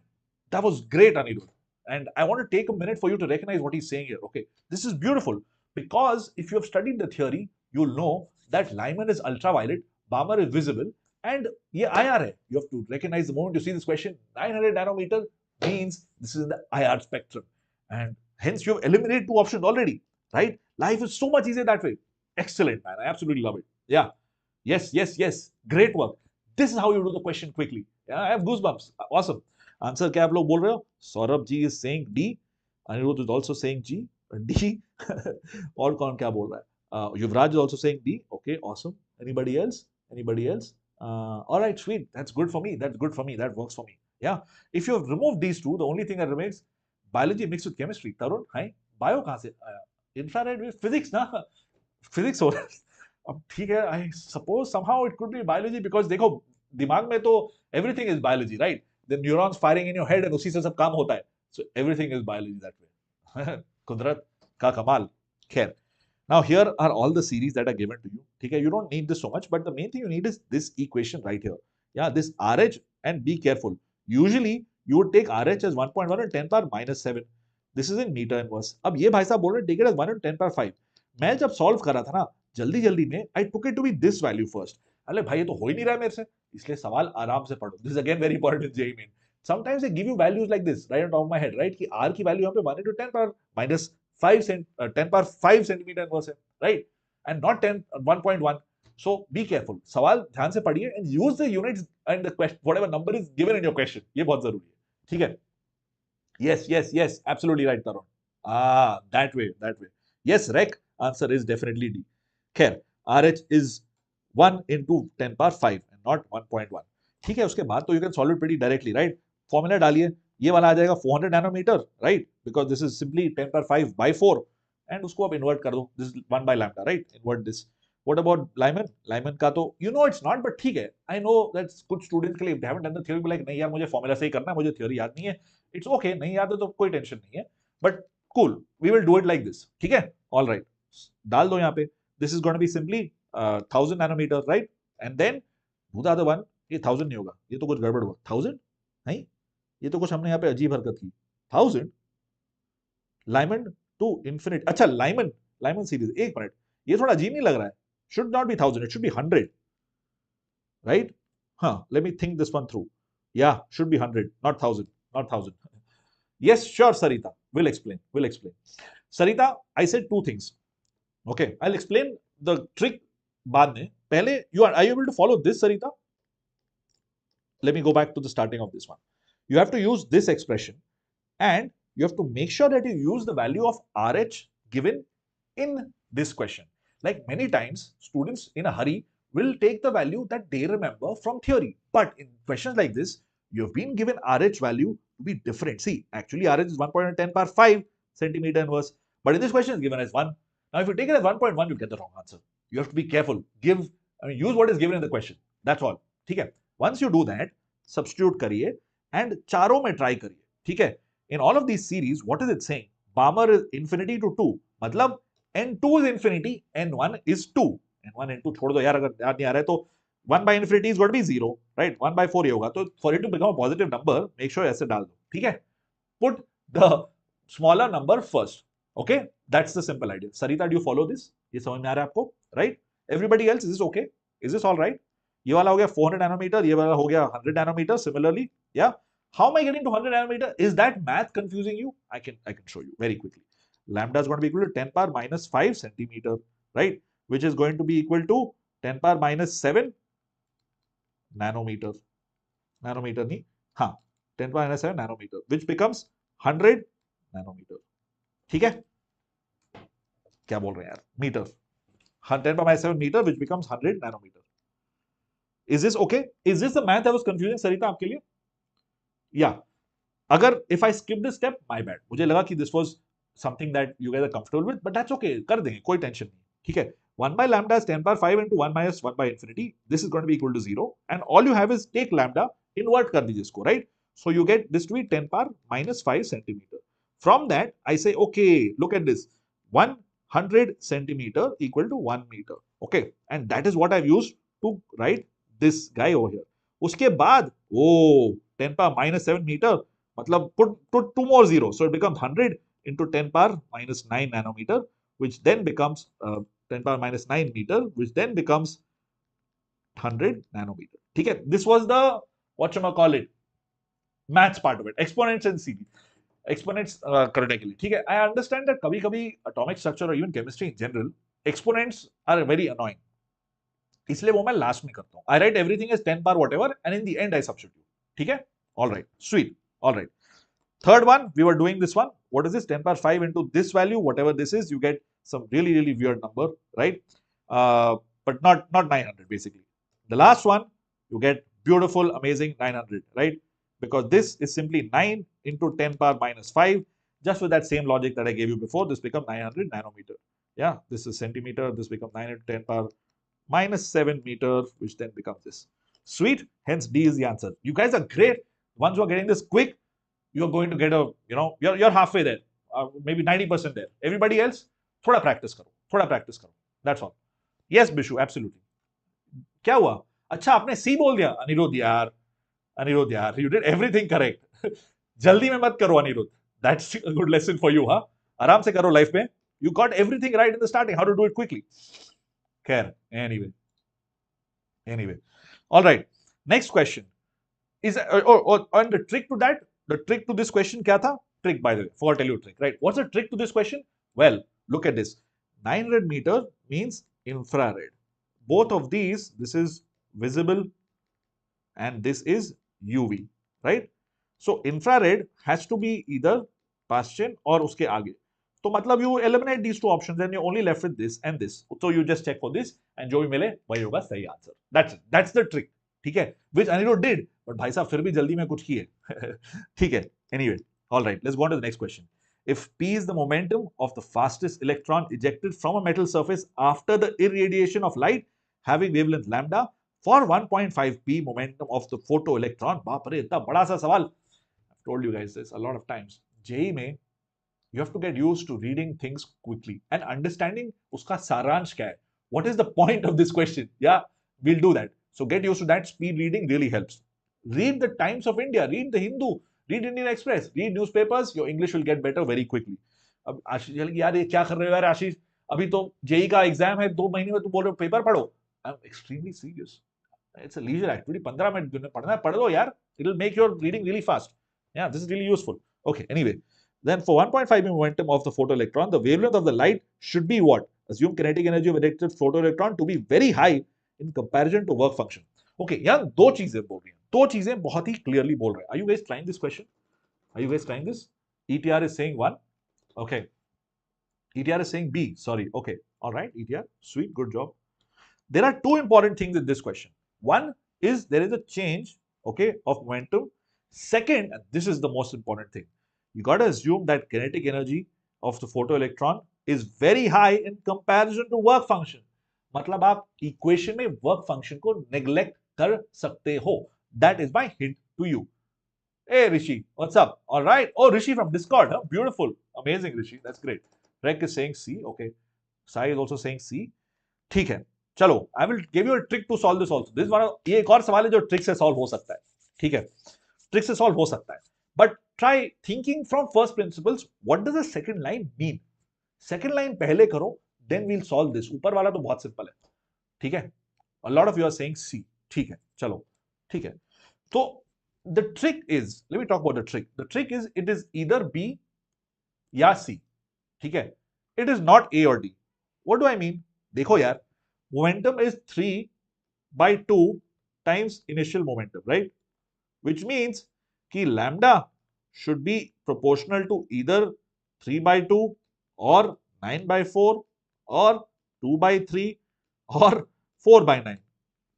Speaker 1: that was great, Anirudh. And I want to take a minute for you to recognize what he's saying here. Okay, this is beautiful because if you have studied the theory, you'll know that Lyman is ultraviolet, Balmer is visible, and ये IR है. You have to recognize the moment you see this question. 900 nanometer means this is in the IR spectrum, and hence you have eliminated 2 options already. Right? Life is so much easier that way. Excellent, man. I absolutely love it. Yeah. Yes. Great work. This is how you do the question quickly. Yeah, I have goosebumps. Awesome. Answer क्या आप लोग बोल रहे हो? Saurabh ji is saying D. Anirudh is also saying G. D. और कौन क्या बोल रहा है? Yuvraj is also saying D. Okay, awesome. Anybody else? All right, sweet. That's good for me. That works for me. Yeah. If you have removed these two, the only thing that remains, biology mixed with chemistry. Tarun, hi. Bio कहाँ से आया? Infrared wave physics ना? Physics हो रहा है. अब ठीक है. I suppose somehow it could be biology because देखो दिमाग में तो everything is biology, right? The neurons firing in your head and उसी से सब काम होता है. So everything is biology that way. कुदरत का कमाल. खैर. Now here are all the series that are given to you. Okay, you don't need this so much, but the main thing you need is this equation right here. Yeah, this RH, and be careful. Usually you would take RH as 1.1 and 10 power minus 7. This is in meter inverse. अब ये भाई साहब बोल रहे take it as 1 and 10 power 5. मैं जब solve कर रहा था ना जल्दी में I took it to be this value first. अरे भाई ये तो हो ही नहीं रहा है मेरे से, इसलिए सवाल आराम से पढ़ो. This is again very important in JEE main. Sometimes they give you values like this right on top of my head, right? कि R की value यहाँ पे 1 into 10 power minus 10 power 5 centimeter inverse है, right? And not 1.1. So be careful. सवाल ध्यान से पढ़िए and use the units and the question, whatever number is given in your question. ये बहुत जरूरी है, ठीक है? Yes. Absolutely right, Tarun. That way. Yes, rec. Answer is definitely D. खैर, RH is 1 into 10 power 5 and not 1.1. ठीक है, उसके बाद तो you can solve it pretty directly, right? Formula डालिए, ये वाला आ जाएगा 400 nanometer, right? Because this is simply 10 power 5 by 4, and उसको अब invert कर दो. This is 1 by lambda, right? Invert this. What about Lyman? Lyman का तो you know it's not, but ठीक है. I know that कुछ students के लिए if they haven't done the theory, like नहीं यार मुझे formula से ही करना है, मुझे theory याद नहीं है. It's okay, नहीं याद है तो कोई tension नहीं है. But cool, we will do it like this. ठीक है? All right. डाल दो यहाँ पे. This is going to be simply 1000 nanometer, right? And then do the other one. ये 1000 नहीं होगा, ये तो कुछ गड़बड़ हुआ. 1000 नहीं, ये तो कुछ हमने यहाँ पे अजीब हरकत की. 1000 Lyman to infinite. अच्छा, Lyman series. एक मिनट, ये थोड़ा अजीब नहीं लग रहा है? Should not be 1000, it should be 100, right? Let me think this one through. Yeah, should be 100, not 1000. Yes, sure, Sarita. We'll explain. Sarita, I said 2 things. Okay, I'll explain the trick बाद में. पहले are you able to follow this, Sarita? let me go back to the starting of this one. You have to use this expression and you have to make sure that you use the value of RH given in this question. Like many times, students in a hurry will take the value that they remember from theory. But in questions like this, you have been given RH value to be different. See, actually RH is 1.10 power 5 centimeter inverse. But in this question, it's given as 1. Now, if you take it as 1.1, you get the wrong answer. You have to be careful. Use what is given in the question. That's all. Okay. Once you do that, substitute करिए and चारों में try करिए. ठीक है. In all of these series, what is it saying? Balmer is infinity to 2. मतलब n2 is infinity, n1 is 2. n1, n2 छोड़ दो यार, अगर याद नहीं आ रहा है तो 1 by infinity is going to be 0, right? 1 by 4 ये होगा. तो for it to become a positive number, make sure ऐसे डाल दो. ठीक है. Put the smaller number first. Okay? That's the simple idea. Sarita, do you follow this? ये समझ में आ रहा है आपको? Right? Everybody else, is this okay? Is this all right? ये वाला हो गया 400 nanometer, ये वाला हो गया 100 nanometer. Similarly, yeah. How am I getting to 100 nanometer? Is that math confusing you? I can show you very quickly. Lambda is going to be equal to 10 power minus 5 centimeter, right? Which is going to be equal to 10 power minus 7 nanometer. Nanometer nahi, हाँ, 10 power minus 7 nanometer, which becomes 100 nanometer. ठीक है? क्या बोल रहे हैं यार? Meter. 10 power minus 7 meter, which becomes 100 nanometer. Is this okay? Is this the math that was confusing, Sarita, आपके लिए? Yeah. अगर if I skip this step, my bad. मुझे लगा कि this was something that you guys are comfortable with, but that's okay. कर देंगे, कोई tension नहीं. ठीक है. 1 by lambda is 10 power 5 into 1 minus 1 by infinity. This is going to be equal to 0. And all you have is take lambda, invert कर दीजिए इसको, right? So you get this to be 10 power minus 5 centimeter. From that, I say, okay, look at this. 100 centimeter equal to 1 meter. Okay. And that is what I've used to write this guy over here. उसके बाद, oh, 10 power minus 7 meter, मतलब put 2 more zeros. So it becomes 100 into 10 power minus 9 nanometer, which then becomes 10 power minus 9 meter, which then becomes 100 nanometer. Okay, this was the, what shall I call it, maths part of it, exponents and series. Exponents करने के लिए, ठीक है. I understand that कभी-कभी atomic structure or even chemistry in general, exponents are very annoying. इसलिए वो मैं last में करता हूँ. I write everything as 10 power whatever and in the end I substitute. ठीक है? All right. Sweet. All right. Third one, we were doing this one. What is this? 10 power 5 into this value, whatever this is, you get some really, really weird number, right? But not 900 basically. The last one, you get beautiful, amazing 900, right? Because this is simply 9 into 10 power minus 5. Just with that same logic that I gave you before, this becomes 900 nanometer. Yeah, this is centimeter. This becomes 9 into 10 power minus 7 meter, which then becomes this. Sweet. Hence, D is the answer. You guys are great. Once you are getting this quick, you're going to get a, you're halfway there. Maybe 90% there. Everybody else, थोड़ा practice करो. थोड़ा practice करो. That's all. Yes, Bishu, absolutely. क्या हुआ? अच्छा, आपने C बोल दिया. अनिरुद्ध यार. You did everything correct. जल्दी में मत करो Anirudh. That's a good lesson for you, हाँ? आराम से करो life में. You got everything right in the starting. How to do it quickly. Care. Anyway. All right. Next question. Is and the trick to that, the trick to this question kya tha? Trick, by the way, forgot to tell you a trick, right? What's the trick to this question? Well, look at this. 900 meter means infrared. Both of these, this is visible and this is UV, right? So infrared has to be either Paschen or uske aage. So matlab you eliminate these two options and you're only left with this and this. So you just check for this and jo bhi mile wahi hoga sahi answer. That's it. That's the trick. ठीक है, which Anirudh did, but भाई साहब फिर भी जल्दी में कुछ किए. ठीक है. Anyway, all right, let's go on to the next question. If P is the momentum of the fastest electron ejected from a metal surface after the irradiation of light having wavelength lambda for 1.5 P momentum of the photoelectron. बाप रे, इतना बड़ा सा सवाल. I've told you guys this a lot of times. JEE में you have to get used to reading things quickly and understanding उसका सारांश क्या है. What is the point of this question? Yeah, we'll do that. So get used to that. Speed reading really helps. Read the Times of India, read the Hindu, read Indian Express, read newspapers. Your English will get better very quickly. अब आशीष यार ये क्या कर रहे हो यार आशीष? अभी तो JEE का एग्जाम है, 2 महीने में तुम बोल रहे हो पेपर पढ़ो. I'm extremely serious. It's a leisure activity. 15 minute पढ़ना है, पढ़ लो यार. It will make your reading really fast. Yeah, this is really useful. Okay, anyway. Then for 1.5 momentum of the photoelectron, the wavelength of the light should be what? Assume kinetic energy of ejected photoelectron to be very high in comparison to work function. Okay, यहाँ दो चीजें बोल रही हैं. दो चीजें बहुत ही clearly बोल रहे हैं. Are you guys trying this question? Are you guys trying this? ETR is saying 1. Okay. ETR is saying B. Sorry. Okay. All right. ETR. Sweet. Good job. There are two important things in this question. One is there is a change, okay, of momentum. Second, and this is the most important thing, you got to assume that kinetic energy of the photoelectron is very high in comparison to work function. मतलब आप equation में work function को neglect कर सकते हो. That is my hint to you. Hey Rishi, what's up? All right. Oh, Rishi from Discord. Huh? Beautiful. Amazing, Rishi. That's great. Rek is saying C. Okay. Sai is also saying C. ठीक है. चलो, I will give you a trick to solve this also. This one, ये एक और सवाल है जो trick से सॉल्व हो सकता है. ठीक है, ट्रिक से सॉल्व हो सकता है, but try thinking from first principles. What does the second line mean? Second line पहले करो, देन वील सॉल्व दिस. ऊपर वाला तो बहुत सिंपल है. ठीक है, a lot of you are saying C. ठीक है, चलो ठीक है. तो the trick is, let me talk about the trick. The trick is it is either B या सी. ठीक है, इट इज नॉट ए और D. What do I mean? देखो यार, momentum is 3 by 2 times initial momentum, right? Which means कि lambda should be proportional to either 3 by 2 or 9 by 4 or 2 by 3 or 4 by 9.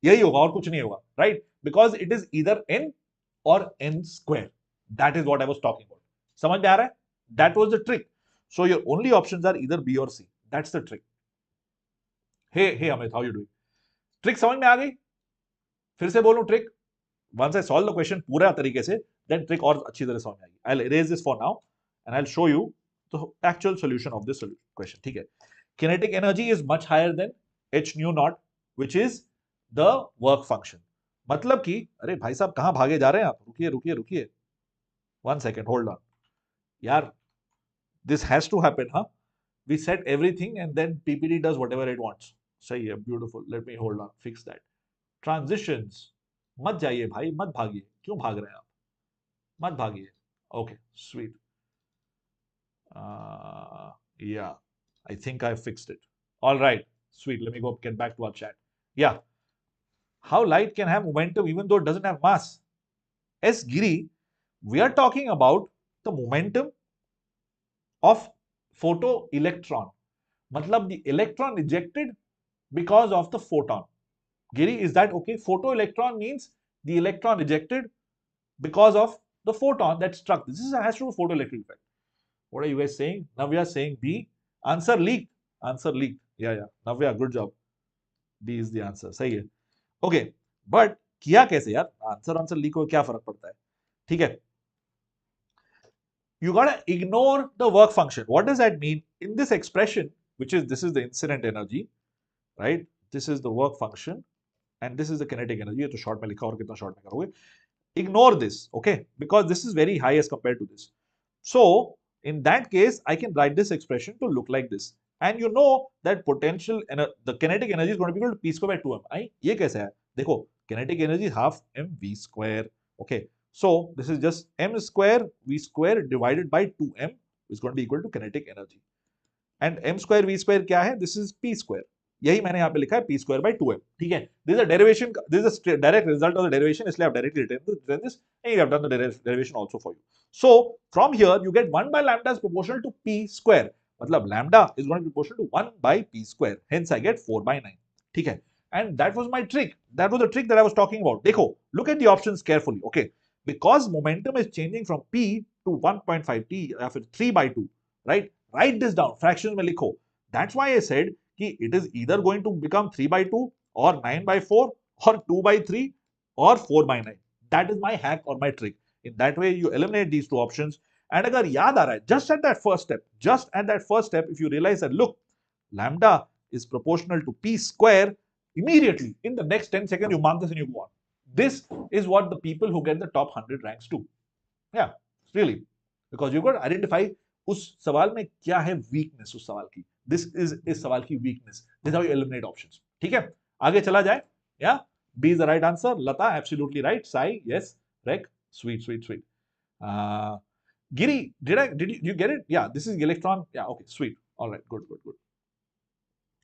Speaker 1: यही होगा और कुछ नहीं होगा, right? Because it is either n or n square. That is what I was talking about. समझ में आ रहा है? That was the trick. So your only options are either B or C. That's the trick. Hey Amit, how you doing? Trick समझ में आ गई? फिर से बोलूं trick. Once I solve the question पूरा तरीके से, then trick और अच्छी तरह समझ में आएगी. I'll erase this for now and I'll show you the actual solution of this question. ठीक है? Kinetic energy is much higher than h nu naught, which is the work function. मतलब कि, अरे भाई साहब कहाँ भागे जा रहे हैं आप? रुकिए रुकिए रुकिए. 1 second, hold on. यार, this has to happen, huh? We set everything and then PPT does whatever it wants. सही है, beautiful. Let me hold on, fix that. Transitions. मत जाइए भाई, मत भागिए. क्यों भाग रहे हैं आप? मत भागिए. Okay, sweet. Yeah, I think I fixed it. All right, sweet. Let me go get back to our chat. Yeah. How light can have momentum even though it doesn't have mass? S. Giri, we are talking about the momentum of photoelectron. मतलब the electron ejected because of the photon. Giri, is that okay? Photoelectron means the electron ejected because of the photon that struck. This has to do with photoelectric effect. What are you guys saying? Navya saying B. Answer leaked. Answer leaked. Yeah. Navya, good job. B is the answer. सही है. Okay, but किया कैसे यार? Answer leak हो क्या फर्क पड़ता है? ठीक है. You gotta ignore the work function. What does that mean? In this expression, this is the incident energy, right? This is the work function, and this is the kinetic energy. ये तो short में लिखा और कितना short में करोगे? Ignore this, okay? Because this is very high as compared to this. So in that case, I can write this expression to look like this, and you know that the kinetic energy is going to be equal to p square by 2m. ये कैसे है? देखो, kinetic energy is half mv square. Okay. So this is just m square v square divided by 2m is going to be equal to kinetic energy. And m square v square क्या है? This is p square. यही मैंने यहाँ पे लिखा है p square by 2m. ठीक है? This is a derivation. This is a direct result of the derivation. इसलिए आप directly written this, and you have done the derivation also for you. So from here you get 1 by lambda is proportional to p square. मतलब lambda is going to be proportional to 1 by p square. Hence I get 4 by 9. ठीक है? And that was my trick. That was the trick that I was talking about. देखो, look at the options carefully. Okay. Because momentum is changing from p to 1.5 t या फिर 3 by 2, right? Write this down, fractions में लिखो. That's why I said कि it is either going to become 3 by 2 or 9 by 4 or 2 by 3 or 4 by 9. That is my hack or my trick. In that way, you eliminate these two options. And अगर याद आ रहा है, just at that first step, if you realize that, look, lambda is proportional to p square, immediately, in the next 10 seconds, you mark this and you go on. This is what the people who get the top 100 ranks do. Yeah, really. Because you've got to identify उस सवाल में क्या है weakness उस सवाल की. This is इस सवाल की weakness. This is how you eliminate options. ठीक है? आगे चला जाए. Yeah, B is the right answer. Lata, absolutely right. Sai, yes. Rek, sweet. Giri, did you get it? Yeah, this is electron. Yeah, okay, sweet. All right, good.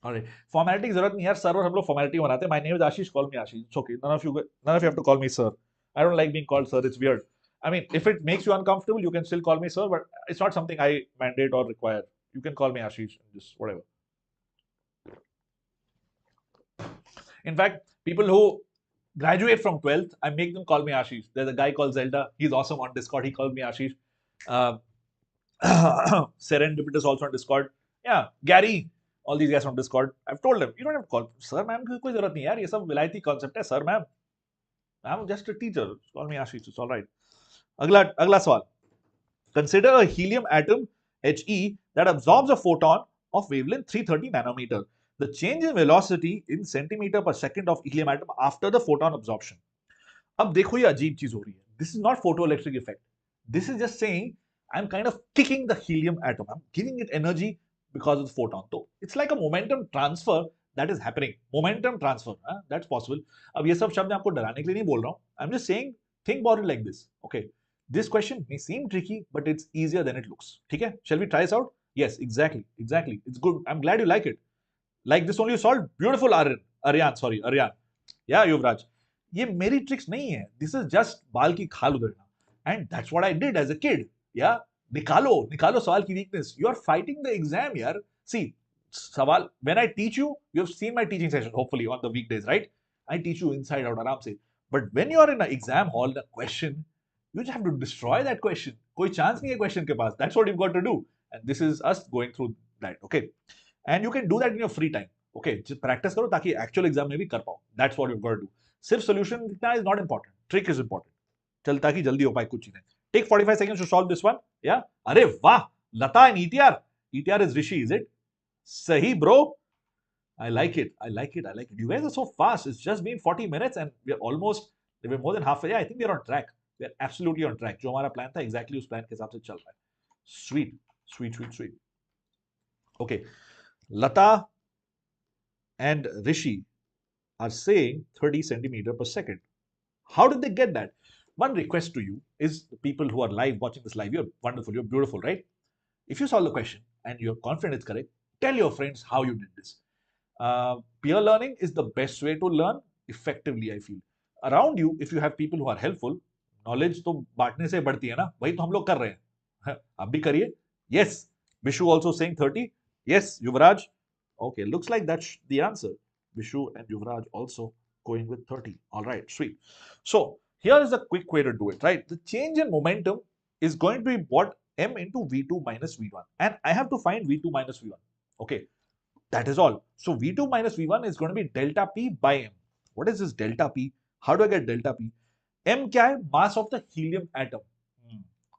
Speaker 1: All right. Formality की जरूरत नहीं यार, sir और हम लोग formality बनाते हैं. My name is Ashish, call me Ashish. It's okay. None of you have to call me sir. I don't like being called sir. It's weird. I mean, if it makes you uncomfortable, you can still call me sir, but it's not something I mandate or require. You can call me Ashish, just whatever. In fact, people who graduate from 12th, I make them call me Ashish. There's a guy called Zelda. He's awesome on Discord. He calls me Ashish. Serendipitous also on Discord. Yeah, Gary. All these guys on Discord. I've told them, you don't have to call sir, ma'am की कोई जरूरत नहीं यार. ये सब विलायती concept है, sir, ma'am. I'm just a teacher. Call me Ashish. It's all right. अगला सवाल. Consider a helium atom He that absorbs a photon of wavelength 330 nanometer. The change in velocity in centimeter per second of helium atom after the photon absorption. अब देखो ये अजीब चीज हो रही है. This is not photoelectric effect. This is just saying I'm kind of kicking the helium atom. I'm giving it energy because of the photon. So it's like a momentum transfer that is happening. Momentum transfer, that's possible. अब ये सब शब्द मैं आपको डराने के लिए नहीं बोल रहा हूँ. I'm just saying, think about it like this. Okay. This question may seem tricky, but it's easier than it looks. ठीक है? Shall we try this out? Yes, exactly. It's good. I'm glad you like it. Like this only you solved. Beautiful, Aryan. Yeah, Yuvraj. ये मेरी tricks नहीं है. This is just बाल की खाल उधरना. And that's what I did as a kid. Yeah, निकालो सवाल की weakness. You are fighting the exam, यार. See, सवाल. When I teach you, you have seen my teaching session hopefully on the weekdays, right? I teach you inside out आराम से. But when you are in an exam hall, the question, you just have to destroy that question. कोई chance नहीं है question के पास. That's what you've got to do. And this is us going through that. Okay. And you can do that in your free time. Okay. just practice करो ताकि actual exam में भी कर पाओ. That's what you've got to do. सिर्फ solution लिखना is not important. Trick is important. चल ताकि जल्दी हो पाए कुछ चीजें. Take 45 seconds to solve this one. Yeah. अरे वाह. Lata and ETR. ETR is Rishi, is it? Sahi, bro. I like it. You guys are so fast. It's just been 40 minutes and we're more than halfway. Yeah, I think we're on track. We're absolutely on track. जो हमारा plan था, exactly उस plan के हिसाब से चल रहा है. Sweet. Okay. Lata and Rishi are saying 30 centimeter per second. How did they get that? One request to you is the people who are live watching this live. You're wonderful. You're beautiful, right? If you solve the question and you're confident it's correct, tell your friends how you did this. Peer learning is the best way to learn effectively, I feel. Around you, if you have people who are helpful, knowledge तो बांटने से बढ़ती है ना, वही तो हम लोग कर रहे हैं. आप भी करिए. Yes. Vishu also saying 30. Yes, Yuvraj. Okay, looks like that's the answer. Vishu and Yuvraj also going with 30. All right, sweet. So here is a quick way to do it, right? The change in momentum is going to be what? M into V2 minus V1. And I have to find V2 minus V1. Okay, that is all. So V2 minus V1 is going to be delta P by M. What is this delta P? How do I get delta P? M क्या है? Mass of the helium atom.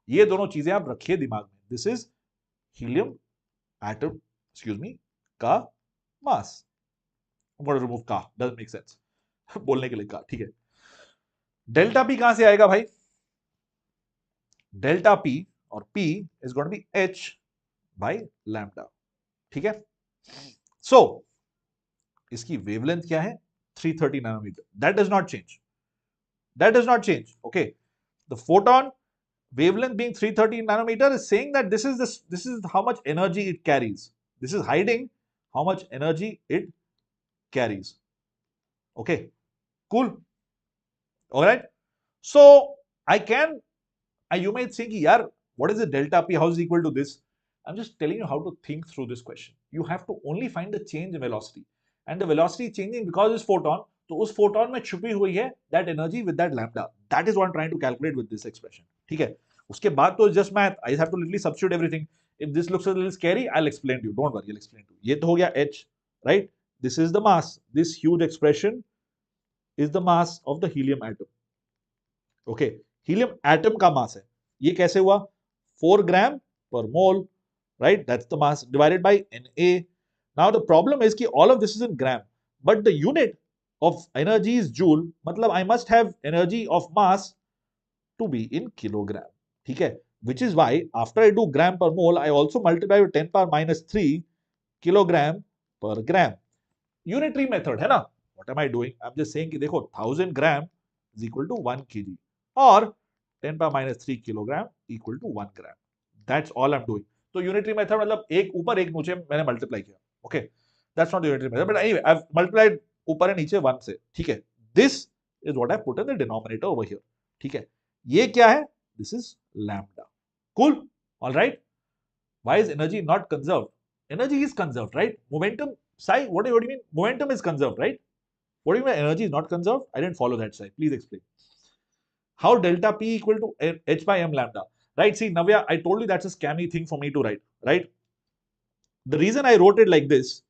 Speaker 1: ये दोनों चीजें आप रखिए दिमाग में. This is helium atom, का mass. I'm going to remove का. Doesn't make sense. बोलने के लिए का. ठीक है. डेल्टा P कहां से आएगा भाई? डेल्टा P और P is going to be H by lambda. ठीक है? So, इसकी wavelength क्या है? 330 nanometer. That does not change. Okay. The photon wavelength being 330 nanometer is saying that this is how much energy it carries. This is hiding how much energy it carries. Okay. Cool. All right. So you might think, yaar, what is the delta P? How is it equal to this? I'm just telling you how to think through this question. You have to only find the change in velocity. And the velocity is changing because this photon. तो उस photon में छुपी हुई है that energy with that lambda. That is what I'm trying to calculate with this expression. ठीक है? उसके बाद तो just math. I have to literally substitute everything. If this looks a little scary, I'll explain to you. Don't worry, I'll explain to you. ये तो हो गया H, right? This is the mass. This huge expression is the mass of the helium atom. Okay, helium atom का mass है. ये कैसे हुआ? 4 gram per mole, right? That's the mass divided by Na. Now the problem is कि all of this is in gram, but the unit of energy is joule. मतलब I must have energy of mass to be in kilogram. ठीक है? Which is why after I do gram per mole, I also multiply with 10 power minus 3 kilogram per gram. Unitary method है ना? What am I doing? I'm just saying कि देखो 1000 gram is equal to 1 kg or 10 power minus 3 kilogram equal to 1 gram. That's all I'm doing. तो unitary method मतलब एक ऊपर एक नीचे मैंने multiply किया. Okay, that's not the unitary method, but anyway, I've multiplied ऊपर और नीचे 1 से. ठीक है? This is what I put in the denominator over here. ठीक है, ये क्या है? This is lambda. Cool? All right. Why is energy not conserved? Energy is conserved, right? Momentum, Sai, what do you mean? Momentum is conserved, right? What do you mean energy is not conserved? I didn't follow that, Sai. Please explain. How delta P equal to h by m lambda? Right? See, Navya, I told you that's a scammy thing for me to write, right? The reason I wrote it like this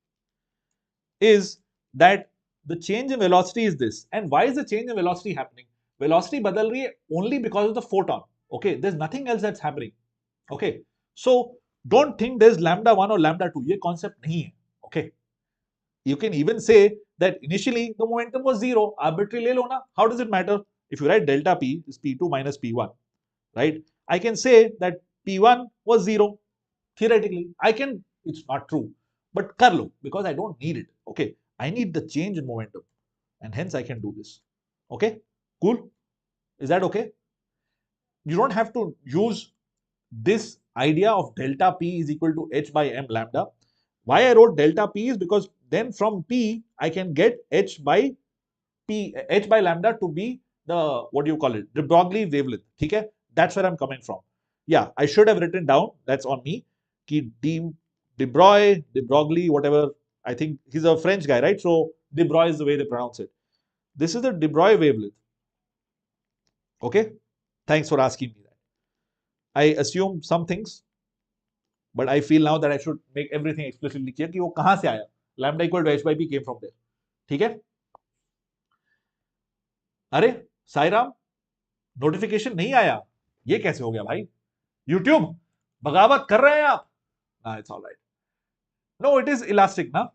Speaker 1: is that the change in velocity is this. And why is the change in velocity happening? Velocity badal rahi hai only because of the photon. Okay, there's nothing else that's happening. Okay, so don't think there's lambda 1 or lambda 2. Ye concept nahi hai. Okay, you can even say that initially the momentum was 0. Arbitrary le lo na. How does it matter? If you write delta P is P2 minus P1, right? I can say that P1 was 0. Theoretically, I can, it's not true, but kar lo, because I don't need it. Okay, I need the change in momentum, and hence I can do this. Okay, cool. Is that okay? You don't have to use this idea of delta P is equal to h by m lambda. Why I wrote delta P is because then from P I can get h by lambda to be the, what do you call it, the Broglie wavelength. Okay, that's where I'm coming from. Yeah, I should have written down, that's on me, ki de Broglie, whatever. I think he's a French guy, right? So de Broglie is the way they pronounce it. This is the de Broglie wavelength. Okay, thanks for asking me that. I assume some things, but I feel now that I should make everything explicitly clear कि वो कहाँ से आया. Lambda equal to h by p came from there. ठीक है? अरे Sairam, notification नहीं आया, ये कैसे हो गया भाई? YouTube बगावत कर रहे हैं आप? Nah, it's all right. No, it is elastic, ना?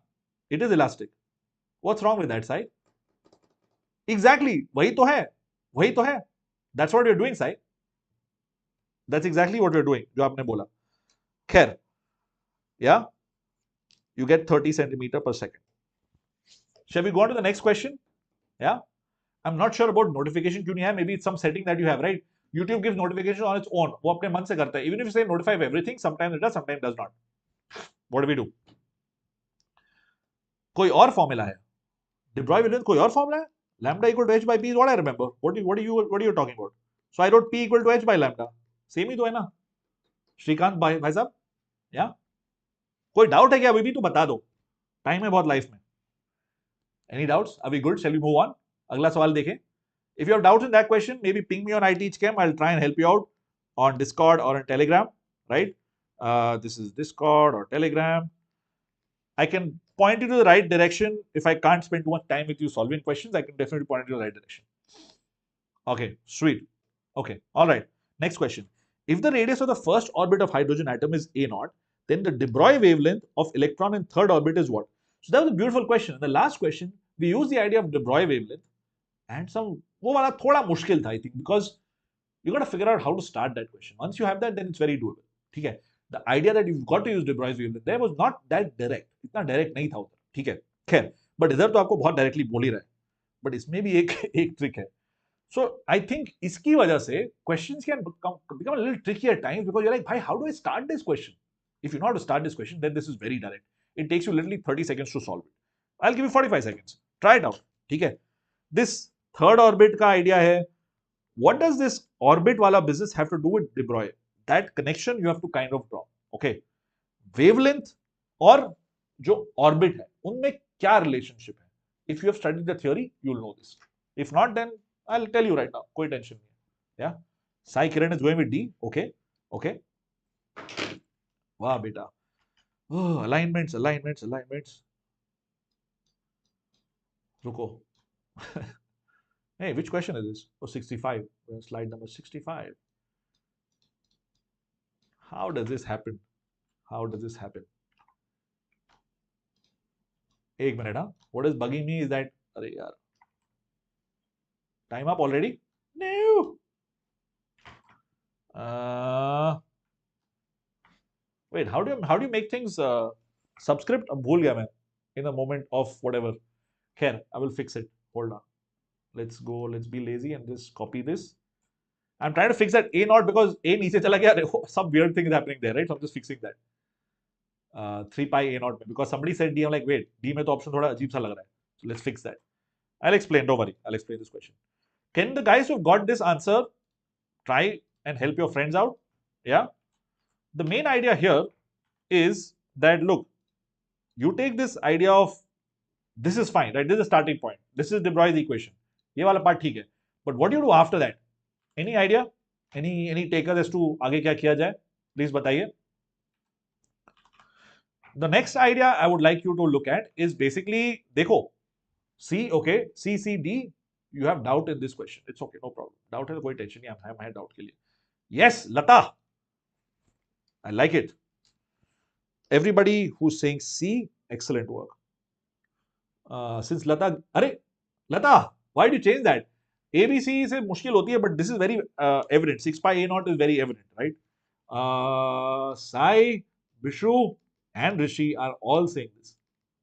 Speaker 1: It is elastic. What's wrong with that, Sai? Exactly, वही तो है, वही तो है. That's what you're doing, Sai. That's exactly what you're doing, जो आपने बोला. खैर, yeah, you get 30 centimeter per second. Shall we go on to the next question? Yeah, I'm not sure about notification क्यों नहीं है. Maybe it's some setting that you have, right? YouTube gives notification on its own. वो अपने मन से करता है. Even if you say notify everything, sometimes it does, sometimes it does not. What do we do? कोई और formula है? De Broglie wavelength कोई और फॉर्मूला है? Lambda equal to h by p is what I remember. What are you talking about? So I wrote p equal to h by lambda. Same ही तो है ना? श्रीकांत भाई साहब, या कोई डाउट है क्या? अभी भी तो बता दो, टाइम है बहुत लाइफ में. Any doubts? Are we good? Shall we move on? अगला सवाल देखें. If you have doubts in that question, maybe ping me on iTeachChem. I'll try and help you out on Discord or on Telegram, right? This is Discord or Telegram. I can point you to the right direction. If I can't spend too much time with you solving questions, I can definitely point you to the right direction. Okay, sweet. Okay, all right. Next question. If the radius of the first orbit of hydrogen atom is a naught, then the de Broglie wavelength of electron in third orbit is what? So that was a beautiful question. In the last question, we used the idea of de Broglie wavelength and some, वो वाला थोड़ा मुश्किल था, I think, because you got to figure out how to start that question. Once you have that, then it's very doable. ठीक है? The idea that you've got to use de Broglie wavelength there was not that direct. इतना direct नहीं था उधर. ठीक है? खैर, but इधर तो आपको बहुत directly बोल ही रहा है. But इसमें भी एक trick है. So I think इसकी वजह से questions can become a little tricky at times because you're like, bhai, how do I start this question? If you know how to start this question, then this is very direct. It takes you literally 30 seconds to solve it. I'll give you 45 seconds. Try it out. ठीक है? This third orbit का idea है. What does this orbit वाला business have to do with de Broglie? That connection you have to kind of draw. Okay? Wavelength और जो orbit है, उनमें क्या relationship है? If you have studied the theory, you'll know this. If not, then I'll tell you right now. कोई tension नहीं है. Yeah? Sai Kiran is going with D. Okay? Okay? वाह बेटा. Oh, alignments. रुको. Hey, which question is this? Oh, 65. Slide number 65. How does this happen? एक minute, huh? What is bugging me is that, अरे यार, time up already? No. Wait, how do you make things subscript? अब भूल गया मैं. In a moment of whatever. Here, I will fix it. Hold on. Let's go. Let's be lazy and just copy this. I'm trying to fix that A naught because A नीचे चला गया. Some weird thing is happening there, right? So I'm just fixing that. 3 pi A naught because somebody said D. I'm like, wait, D में तो option थोड़ा अजीब सा लग रहा है. So let's fix that. I'll explain. Don't worry. I'll explain this question. Can the guys who've got this answer try and help your friends out? Yeah. The main idea here is that, look, you take this idea of this is fine, right? This is the starting point. This is De Broglie's equation. ये वाला part ठीक है. But what do you do after that? Any idea? Any takers as to आगे क्या किया जाए? Please बताइए. The next idea I would like you to look at is basically, देखो, C, okay, C, D, you have doubt in this question. It's okay, no problem. Doubt है कोई tension नहीं है doubt के लिए. Yes, Lata. I like it. Everybody who's saying C, excellent work. Since Lata, Lata, why do you change that? ABC से मुश्किल होती है, but this is very evident. 6 pi A naught is very evident, right? Sai, Bishu, and Rishi are all saying this.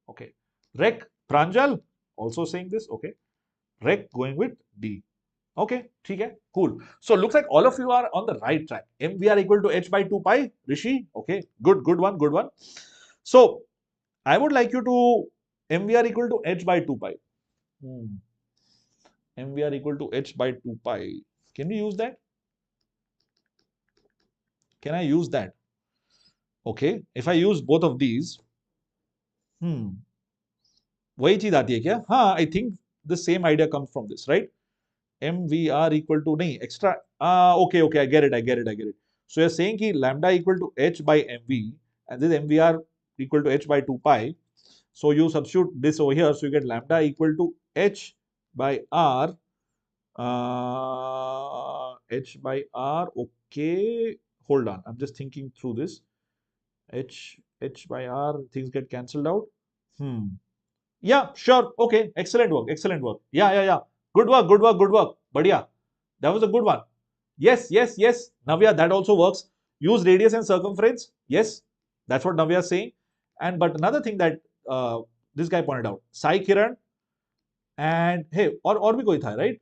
Speaker 1: Okay. Rek, Pranjal also saying this. Okay. Rek going with D. Okay. ठीक है. Cool. So looks like all of you are on the right track. MVR equal to H by 2 pi. Rishi. Okay. Good one. So I would like you to MVR equal to H by 2 pi. MVR equal to H by 2 pi. Can we use that? Can I use that? Okay. If I use both of these, वही चीज आती है क्या? हाँ, I think the same idea comes from this, right? MVR equal to नहीं extra. Okay. I get it. So you're saying कि lambda equal to H by MV and this MVR equal to H by 2 pi. So you substitute this over here. So you get lambda equal to H by R. H by R. Okay. Hold on. I'm just thinking through this. H by R. Things get cancelled out. Yeah, sure. Okay. Excellent work. Yeah. Good work. Badhiya. That was a good one. Yes. Navya, that also works. Use radius and circumference. Yes. That's what Navya is saying. But another thing that this guy pointed out, Sai Kiran and hey, or bhi koi tha, right?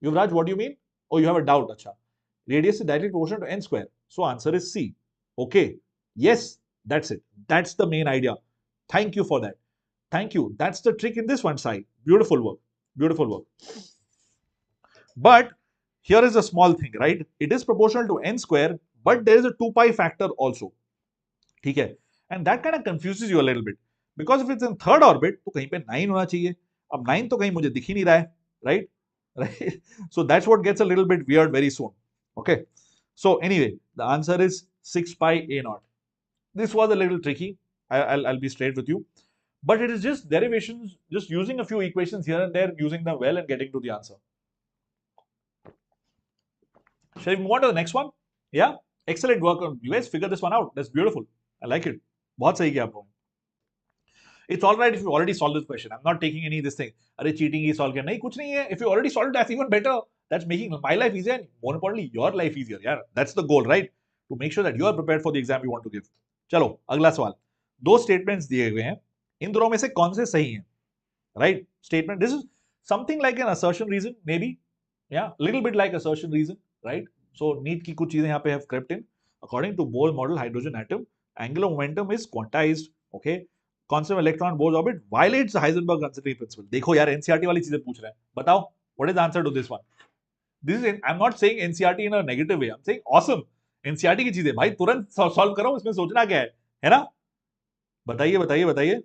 Speaker 1: Yuvraj, what do you mean? Oh, you have a doubt. Acha. Radius is directly proportional to n square. So answer is C. Okay. Yes, that's it. That's the main idea. Thank you for that. Thank you. That's the trick in this one side. Beautiful work. But here is a small thing, right? It is proportional to n square, but there is a 2 pi factor also. ठीक है? And that kind of confuses you a little bit. Because if it's in third orbit, तो कहीं पे 9 होना चाहिए. अब 9 तो कहीं मुझे दिख ही नहीं रहा है, right? So that's what gets a little bit weird very soon. Okay. So anyway, the answer is 6 pi A naught. This was a little tricky. I'll be straight with you. But it is just derivations, just using a few equations here and there, using them well and getting to the answer. Shall we move on to the next one? Yeah? Excellent work. You guys figured this one out. That's beautiful. I like it. बहुत सही किया आप लोगों ने. It's all right if you already solved this question. I'm not taking any of this thing. अरे cheating ही solve किया. नहीं, कुछ नहीं है. If you already solved it, that's even better. That's making my life easier and more importantly, your life easier. Yeah, that's the goal, right? To make sure that you are prepared for the exam you want to give. चलो, अगला सवाल. दो statements दिए हुए हैं. इन दोनों में से कौन से सही हैं? Right? Statement. This is something like an assertion reason, maybe. Yeah, little bit like assertion reason, right? So, need की कुछ चीजें यहाँ पे have crept in. According to Bohr model hydrogen atom, angular momentum is quantized. Okay. Constant electron Bohr's orbit violates the Heisenberg uncertainty principle. देखो यार NCERT वाली चीजें पूछ रहे हैं. बताओ, what is the answer to this one? This is I'm not saying NCERT in a negative way. I'm saying awesome. NCERT की चीजें भाई तुरंत सॉल्व करो. इसमें सोचना क्या है ना? बताइए.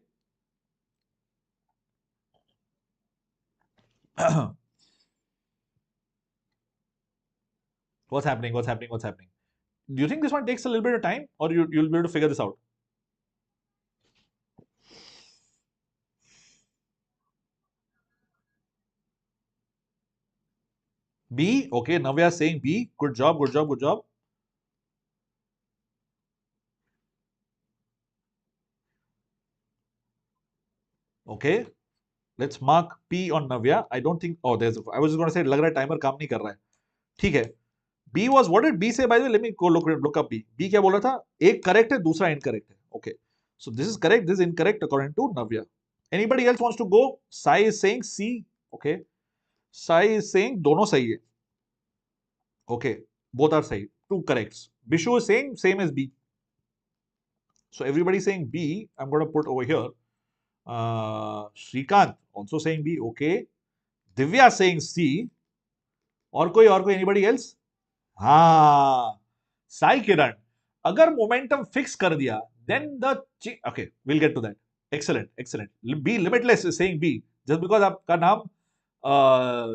Speaker 1: What's happening? Do you think this one takes a little bit of time, or you'll be able to figure this out? B. Okay, Navya is saying B. Good job. Okay. Let's mark P on Navya. I don't think. Oh, I was just going to say, लग रहा है timer काम नहीं कर रहा है. ठीक है. B was, what did B say by the way? Let me go look up B. B क्या बोला था? एक correct है, दूसरा incorrect है. Okay. So this is correct, this is incorrect according to Navya. Anybody else wants to go? Sai is saying C. Okay. Sai is saying दोनों सही है. Okay. Both are sahi. Two corrects. Bishu is saying same as B. So everybody saying B. I'm going to put over here. Shrikant also saying B. Okay. Divya saying C. और कोई anybody else? हाँ, साई किरण, अगर momentum fix कर दिया, then the okay, we'll get to that. Excellent, excellent. B limitless is saying B. Just because आपका नाम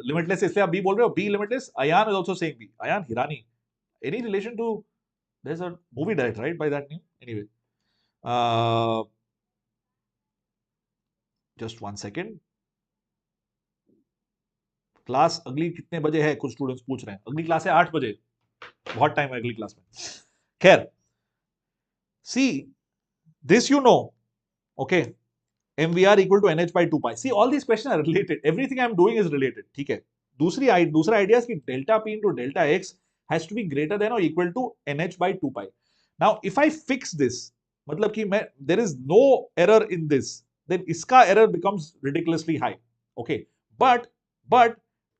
Speaker 1: limitless है इसलिए आप B बोल रहे हो. B limitless. Ayan is also saying B. Ayan Hirani. Any relation to? There's a movie director, right, by that name. Anyway, just 1 second. Class अगली कितने बजे है? कुछ स्टूडेंट्स पूछ रहे हैं. अगली क्लास है 8 बजे. बहुत टाइम है अगली क्लास में. खैर, see, this you know, okay, MVR equal to NH by 2 pi. See, all these questions are related. Everything I'm doing is related. ठीक है. दूसरा idea is कि delta P into delta X has to be greater than or equal to NH by 2 pi. Now, if I fix this, मतलब कि there is no error in this, then इसका error becomes ridiculously high. Okay. But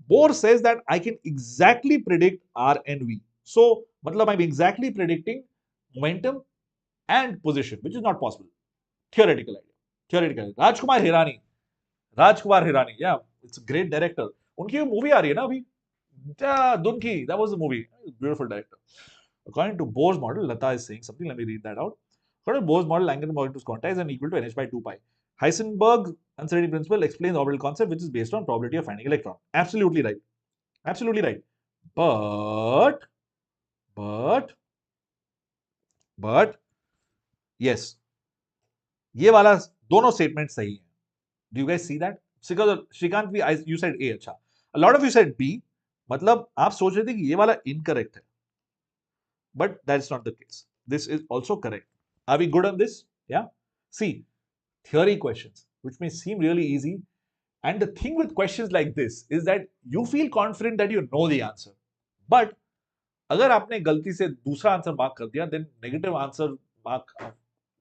Speaker 1: Bohr says that I can exactly predict R and V. So, मतलब I'm exactly predicting momentum and position, which is not possible. Theoretical idea. Theoretical. Rajkumar Hirani. Yeah, it's a great director. उनकी movie आ रही है ना अभी, Dunki. That was the movie. Beautiful director. According to Bohr's model, Lata is saying something. Let me read that out. According to Bohr's model, angular momentum is quantized and equal to NH by 2 pi. Heisenberg's uncertainty principle explains the orbital concept, which is based on probability of finding electron. Absolutely right. Absolutely right. But yes, ये वाला दोनों statement सही है. Do you guys see that? Shrikant, you said A. अच्छा. A lot of you said B. मतलब आप सोच रहे थे कि ये वाला incorrect है. But that's not the case. This is also correct. Are we good on this? Yeah. See, theory questions, which may seem really easy. And the thing with questions like this is that you feel confident that you know the answer. But अगर आपने गलती से दूसरा answer mark कर दिया, then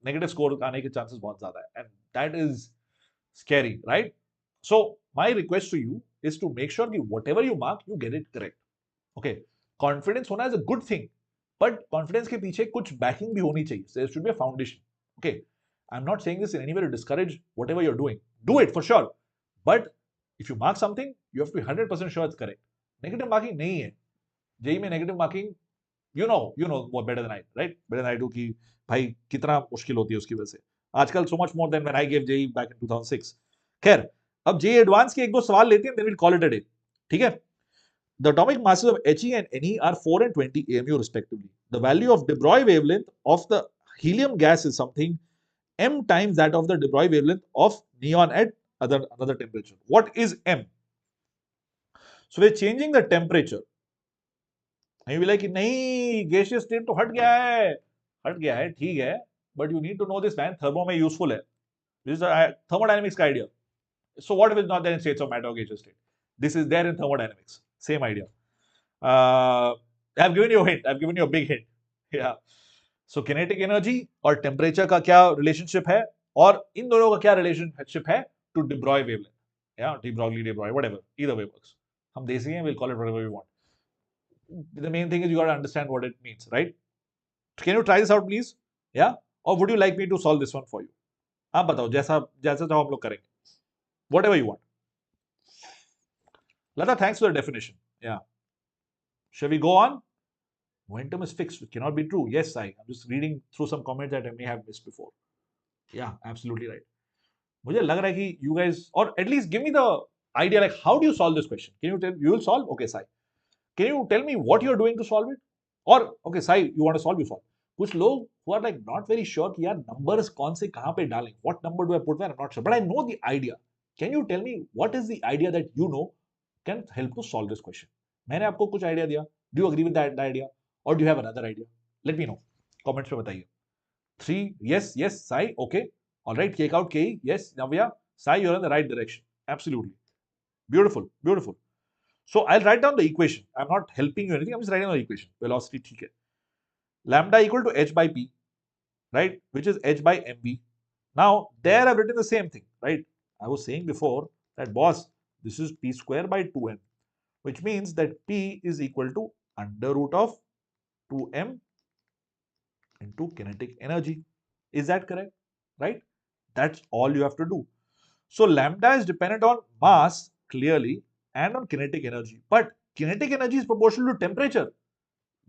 Speaker 1: negative score आने के chances बहुत ज़्यादा है. And that is scary, right? So my request to you is to make sure that whatever you mark, you get it correct. Okay. Confidence होना is a good thing, but confidence के पीछे कुछ backing भी होनी चाहिए. So there should be a foundation. Okay. I'm not saying this in any way to discourage whatever you're doing. Do it for sure. But if you mark something, you have to be 100% sure it's correct. Negative marking नहीं है. JEE में negative marking, you know more better than I, right? Better than I do कि भाई कितना मुश्किल होती है उसकी वजह से. आजकल so much more than when I gave JEE back in 2006. खैर, अब JEE Advanced के एक दो सवाल लेते हैं, then we'll call it a day. ठीक है? The atomic masses of He and Ne are 4 and 20 AMU respectively. The value of de Broglie wavelength of the helium gas is something m times that of the de Broglie wavelength of neon at another temperature. What is m? So we're changing the temperature. And you will be like, नहीं, gaseous state तो हट गया है, ठीक है, but you need to know this, man. Thermo में useful है. This is a thermodynamics का idea. So what if it's not there in states of matter or gaseous state? This is there in thermodynamics. Same idea. I've given you a hint. I've given you a big hint. Yeah. So kinetic energy और temperature का क्या relationship है, और इन दोनों का क्या relationship है to de Broglie wavelength. Yeah, de Broglie, whatever. Either way works. हम देसी हैं, we'll call it whatever we want. The main thing is you got to understand what it means, right? Can you try this out, please? Yeah? Or would you like me to solve this one for you? आप बताओ, जैसा चाहो हम लोग करेंगे. Whatever you want. Lata, thanks for the definition. Yeah. Shall we go on? Momentum is fixed. It cannot be true. Yes, I'm just reading through some comments that I may have missed before. Yeah, absolutely right. मुझे लग रहा है कि you guys, or at least give me the idea, like how do you solve this question? Can you tell? You will solve? Okay, Sai. Can you tell me what you're doing to solve it? Or okay, Sai, you want to solve, you solve. कुछ लोग who are like not very sure कि यार numbers कौन से कहाँ पे डालें? What number do I put there? I'm not sure, but I know the idea. Can you tell me what is the idea that you know can help to solve this question? मैंने आपको कुछ idea दिया. Do you agree with that idea? Or do you have another idea? Let me know. Comments में बताइए. 3, yes, Sai, okay. All right, kick out K, yes, Navya, Sai, you're in the right direction. Absolutely. Beautiful. So I'll write down the equation. I'm not helping you anything. I'm just writing down the equation. Velocity, ठीक है. Lambda equal to h by p, right? Which is h by mv. Now there I've written the same thing, right? I was saying before that, boss, this is p square by 2m, which means that p is equal to under root of 2m into kinetic energy. Is that correct? Right? That's all you have to do. So lambda is dependent on mass clearly and on kinetic energy. But kinetic energy is proportional to temperature.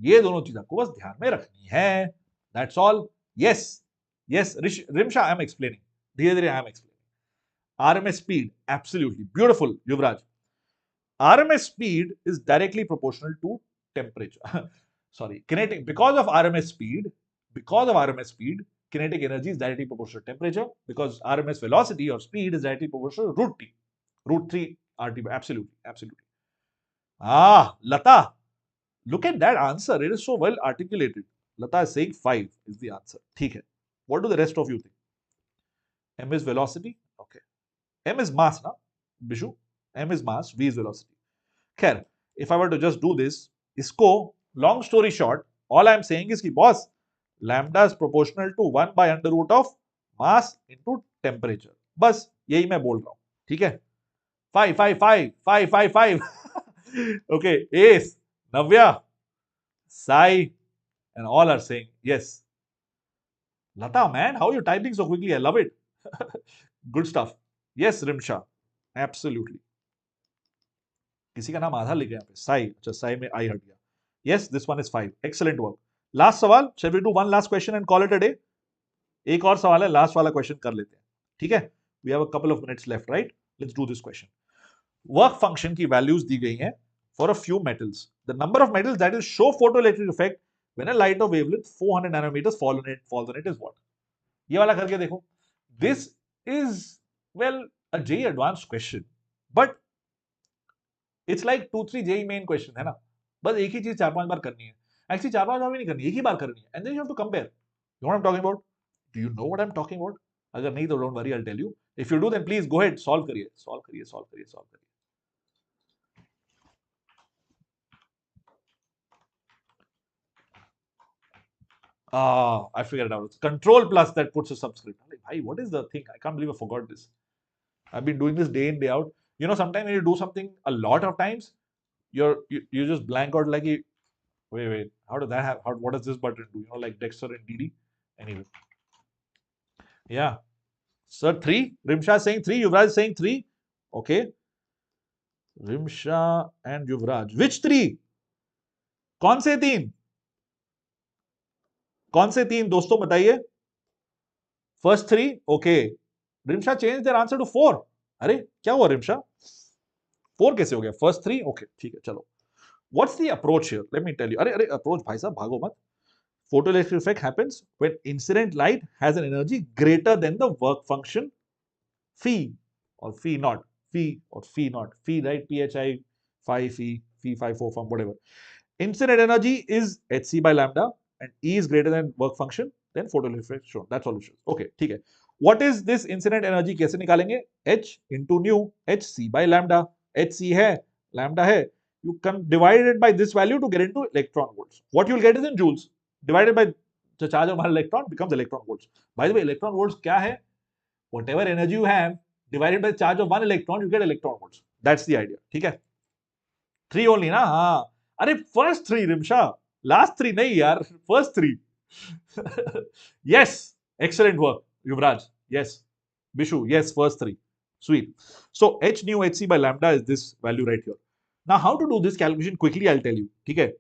Speaker 1: ये दोनों चीज आपको बस ध्यान में रखनी है. That's all. Yes, yes, Rimsha, I am explaining. धीरे धीरे I am explaining. RMS speed, absolutely beautiful, Yuvraj. RMS speed is directly proportional to temperature. Sorry, kinetic, because of RMS speed, kinetic energy is directly proportional to temperature, because RMS velocity or speed is directly proportional to root T, root 3 RT. Absolutely, absolutely. Lata, look at that answer. It is so well articulated. Lata is saying 5 is the answer. ठीक है. What do the rest of you think? M is velocity. Okay. M is mass, na? Bishu. M is mass. V is velocity. Khair, if I were to just do this, isko, long story short, all I am saying is कि boss, lambda is proportional to 1 by under root of mass into temperature. बस यही मैं बोल रहा हूँ. ठीक है? 5. Okay. Ace, Navya, Sai, and all are saying yes. Lata, man, how are you typing so quickly? I love it. Good stuff. Yes, Rimsha. Absolutely. किसी का नाम आधा लिख गया यहाँ पे. साई. अच्छा, साई में आई हट गया. Yes, this one is 5. Excellent work. Last सवाल. Shall we do one last question and call it a day? एक और सवाल है. Last वाला question कर लेते हैं. ठीक है? We have a couple of minutes left, right? Let's do this question. Work function की values दी गई हैं for a few metals. The number of metals that will show photoelectric effect when a light of wavelength 400 nanometers falls on it is what? ये वाला करके देखो. This is, well, a JEE advanced question, but it's like 2-3 JEE main question है ना. बस एक ही चीज 4-5 बार करनी है. Actually 4-5 बार भी नहीं करनी, एक ही बार करनी है. And then you have to compare. You know what I'm talking about? Do you know what I'm talking about? अगर नहीं तो don't worry, I'll tell you. If you do, then please go ahead, solve करिए. I figured it out. It's Control plus that puts a subscript. I'm like, bhai, what is the thing? I can't believe I forgot this. I've been doing this day in, day out. You know, sometimes when you do something a lot of times, you just blank out like, wait, how does that happen? What does this button do? You know, like Dexter and DD. Anyway. Yeah. Sir, 3. Rimsha saying 3. Yuvraj is saying 3. Okay. Rimsha and Yuvraj. Which 3? कौन से 3? कौन से 3 दोस्तों बताइए? First 3. Okay. Rimsha changed their answer to 4. अरे क्या हुआ Rimsha? 4 कैसे हो गया? First 3. Okay. ठीक है, चलो. What's the approach here? Let me tell you. अरे approach भाई साहब भागो मत. Photoelectric effect happens when incident light has an energy greater than the work function phi or phi naught. Phi or phi naught. Phi, right? PHI, phi, phi 5, 4, from whatever. Incident energy is hc by lambda and E is greater than work function, then photoelectric effect shown. That's all it shows. Okay, ठीक है. What is this incident energy? कैसे निकालेंगे? H into nu, hc by lambda. hc है, lambda है. You can divide it by this value to get into electron volts. What you will get is in joules. Divided by the charge of one electron becomes electron volts. By the way, electron volts क्या है? Whatever energy you have divided by the charge of one electron, you get electron volts. That's the idea. ठीक है? 3 only ना? हाँ. अरे first 3 Rimsha. Last 3 नहीं यार. First 3. Yes. Excellent work, Yuvraj. Yes. Bishu. Yes. First 3. Sweet. So h nu hc by lambda is this value right here. Now how to do this calculation quickly? I'll tell you. ठीक है?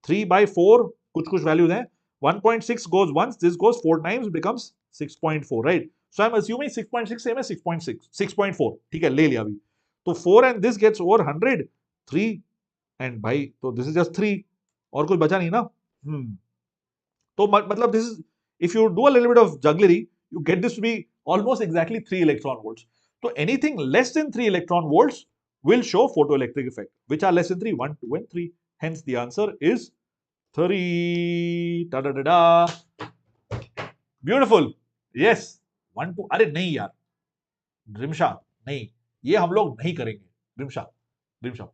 Speaker 1: 3 by 4 कुछ values हैं. 1.6 goes once. This goes 4 times. Becomes 6.4. Right? So I'm assuming 6.6 same as 6.6. 6.4. ठीक है? ले लिया अभी. तो 4 and this gets over 100. 3 and भाई तो this is just 3. और कुछ बचा नहीं ना. तो मतलब this is, if you do a little bit of jugglery, you get this to be almost exactly 3 electron volts. So anything less than 3 electron volts will show photoelectric effect. Which are less than 3? 1, 2 and 3. Hence the answer is 3. Da da da da. Beautiful. Yes. 1, 2. अरे नहीं यार. Rimsha, नहीं. ये हम लोग नहीं करेंगे. Rimsha,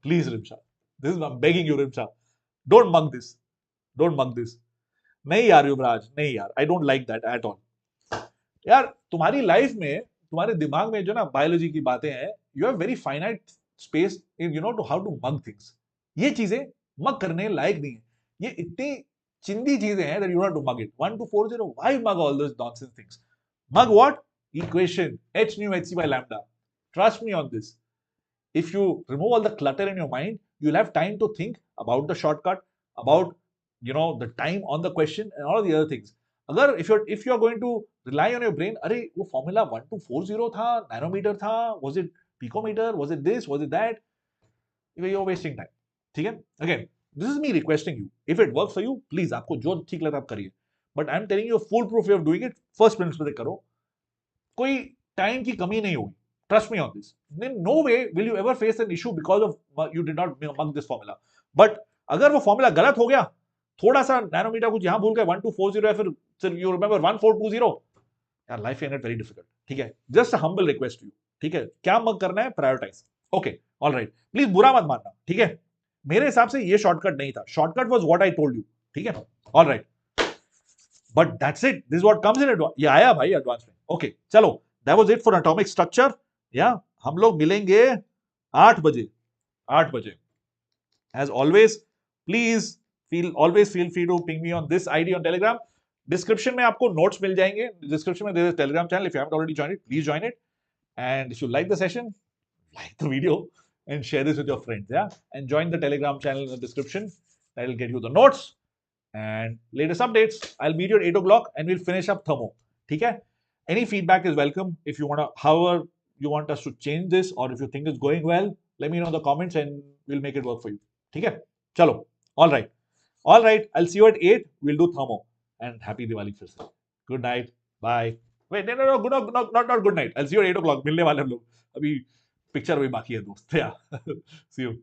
Speaker 1: please Rimsha. This is, I'm begging you Rimsha. Don't mug this. नहीं यार युवराज, नहीं यार. I don't like that at all. यार तुम्हारी लाइफ में, तुम्हारे दिमाग में जो ना बायोलॉजी की बातें हैं, you have very finite space in, you know, to how to mug things. ये चीजें मग करने लायक नहीं है. ये इतनी चिंदी चीजें हैं that you don't have to mug it. 1, 2, 4, 0. Why mug all those nonsense things? Mug what? Equation. H nu hc by lambda. Trust me on this. If you remove all the clutter in your mind, you'll have time to think about the shortcut, about the time on the question and all of the other things. अगर if you're going to rely on your brain, अरे वो formula 1240 था, nanometer था, was it picometer, was it this, was it that, you're wasting time. ठीक है? Again, this is me requesting you. If it works for you, please आपको जो ठीक लगता है आप करिए. But I'm telling you a fool proof way of doing it. First principle से करो. कोई टाइम की कमी नहीं होगी. Trust me on this. In no way will you ever face an issue because of you did not mug this formula. But अगर वो formula गलत हो गया, थोड़ा सा नैनोमीटर कुछ यहाँ भूल गए 1240 या फिर you remember 1420, यार लाइफ इज वेरी डिफिकल्ट. ठीक है? Just a humble request to you. ठीक है? क्या मग करना है? प्रायोरिटाइज. Okay, alright. प्लीज बुरा मत मानना. ठीक है? मेरे हिसाब से ये शॉर्टकट नहीं था. Shortcut was what I told you. ठीक है? Alright. But that's it. This what comes in advance. ये आया भाई एडवांस में. ओके, चलो, that was it for atomic structure. या हम लोग मिलेंगे 8 बजे. 8 बजे. As always, please always feel free to ping me on this ID on Telegram. Description में आपको notes मिल जाएंगे. Description में there is a Telegram channel. If you haven't already joined it, please join it. And if you like the session, like the video and share this with your friends. Yeah, and join the Telegram channel in the description. That will get you the notes and latest updates. I'll meet you at 8 o'clock and we'll finish up thermo. ठीक है? Any feedback is welcome. If you want to, however you want us to change this, or if you think it's going well, let me know in the comments and we'll make it work for you. ठीक है? चलो, all right, I'll see you at 8. We'll do thermo and happy Diwali फिर से. Good night, bye. Wait, no, good, not good night. I'll see you at 8 o'clock. मिलने वाले हम लोग. अभी पिक्चर अभी बाकी है दोस्त. Yeah. See you.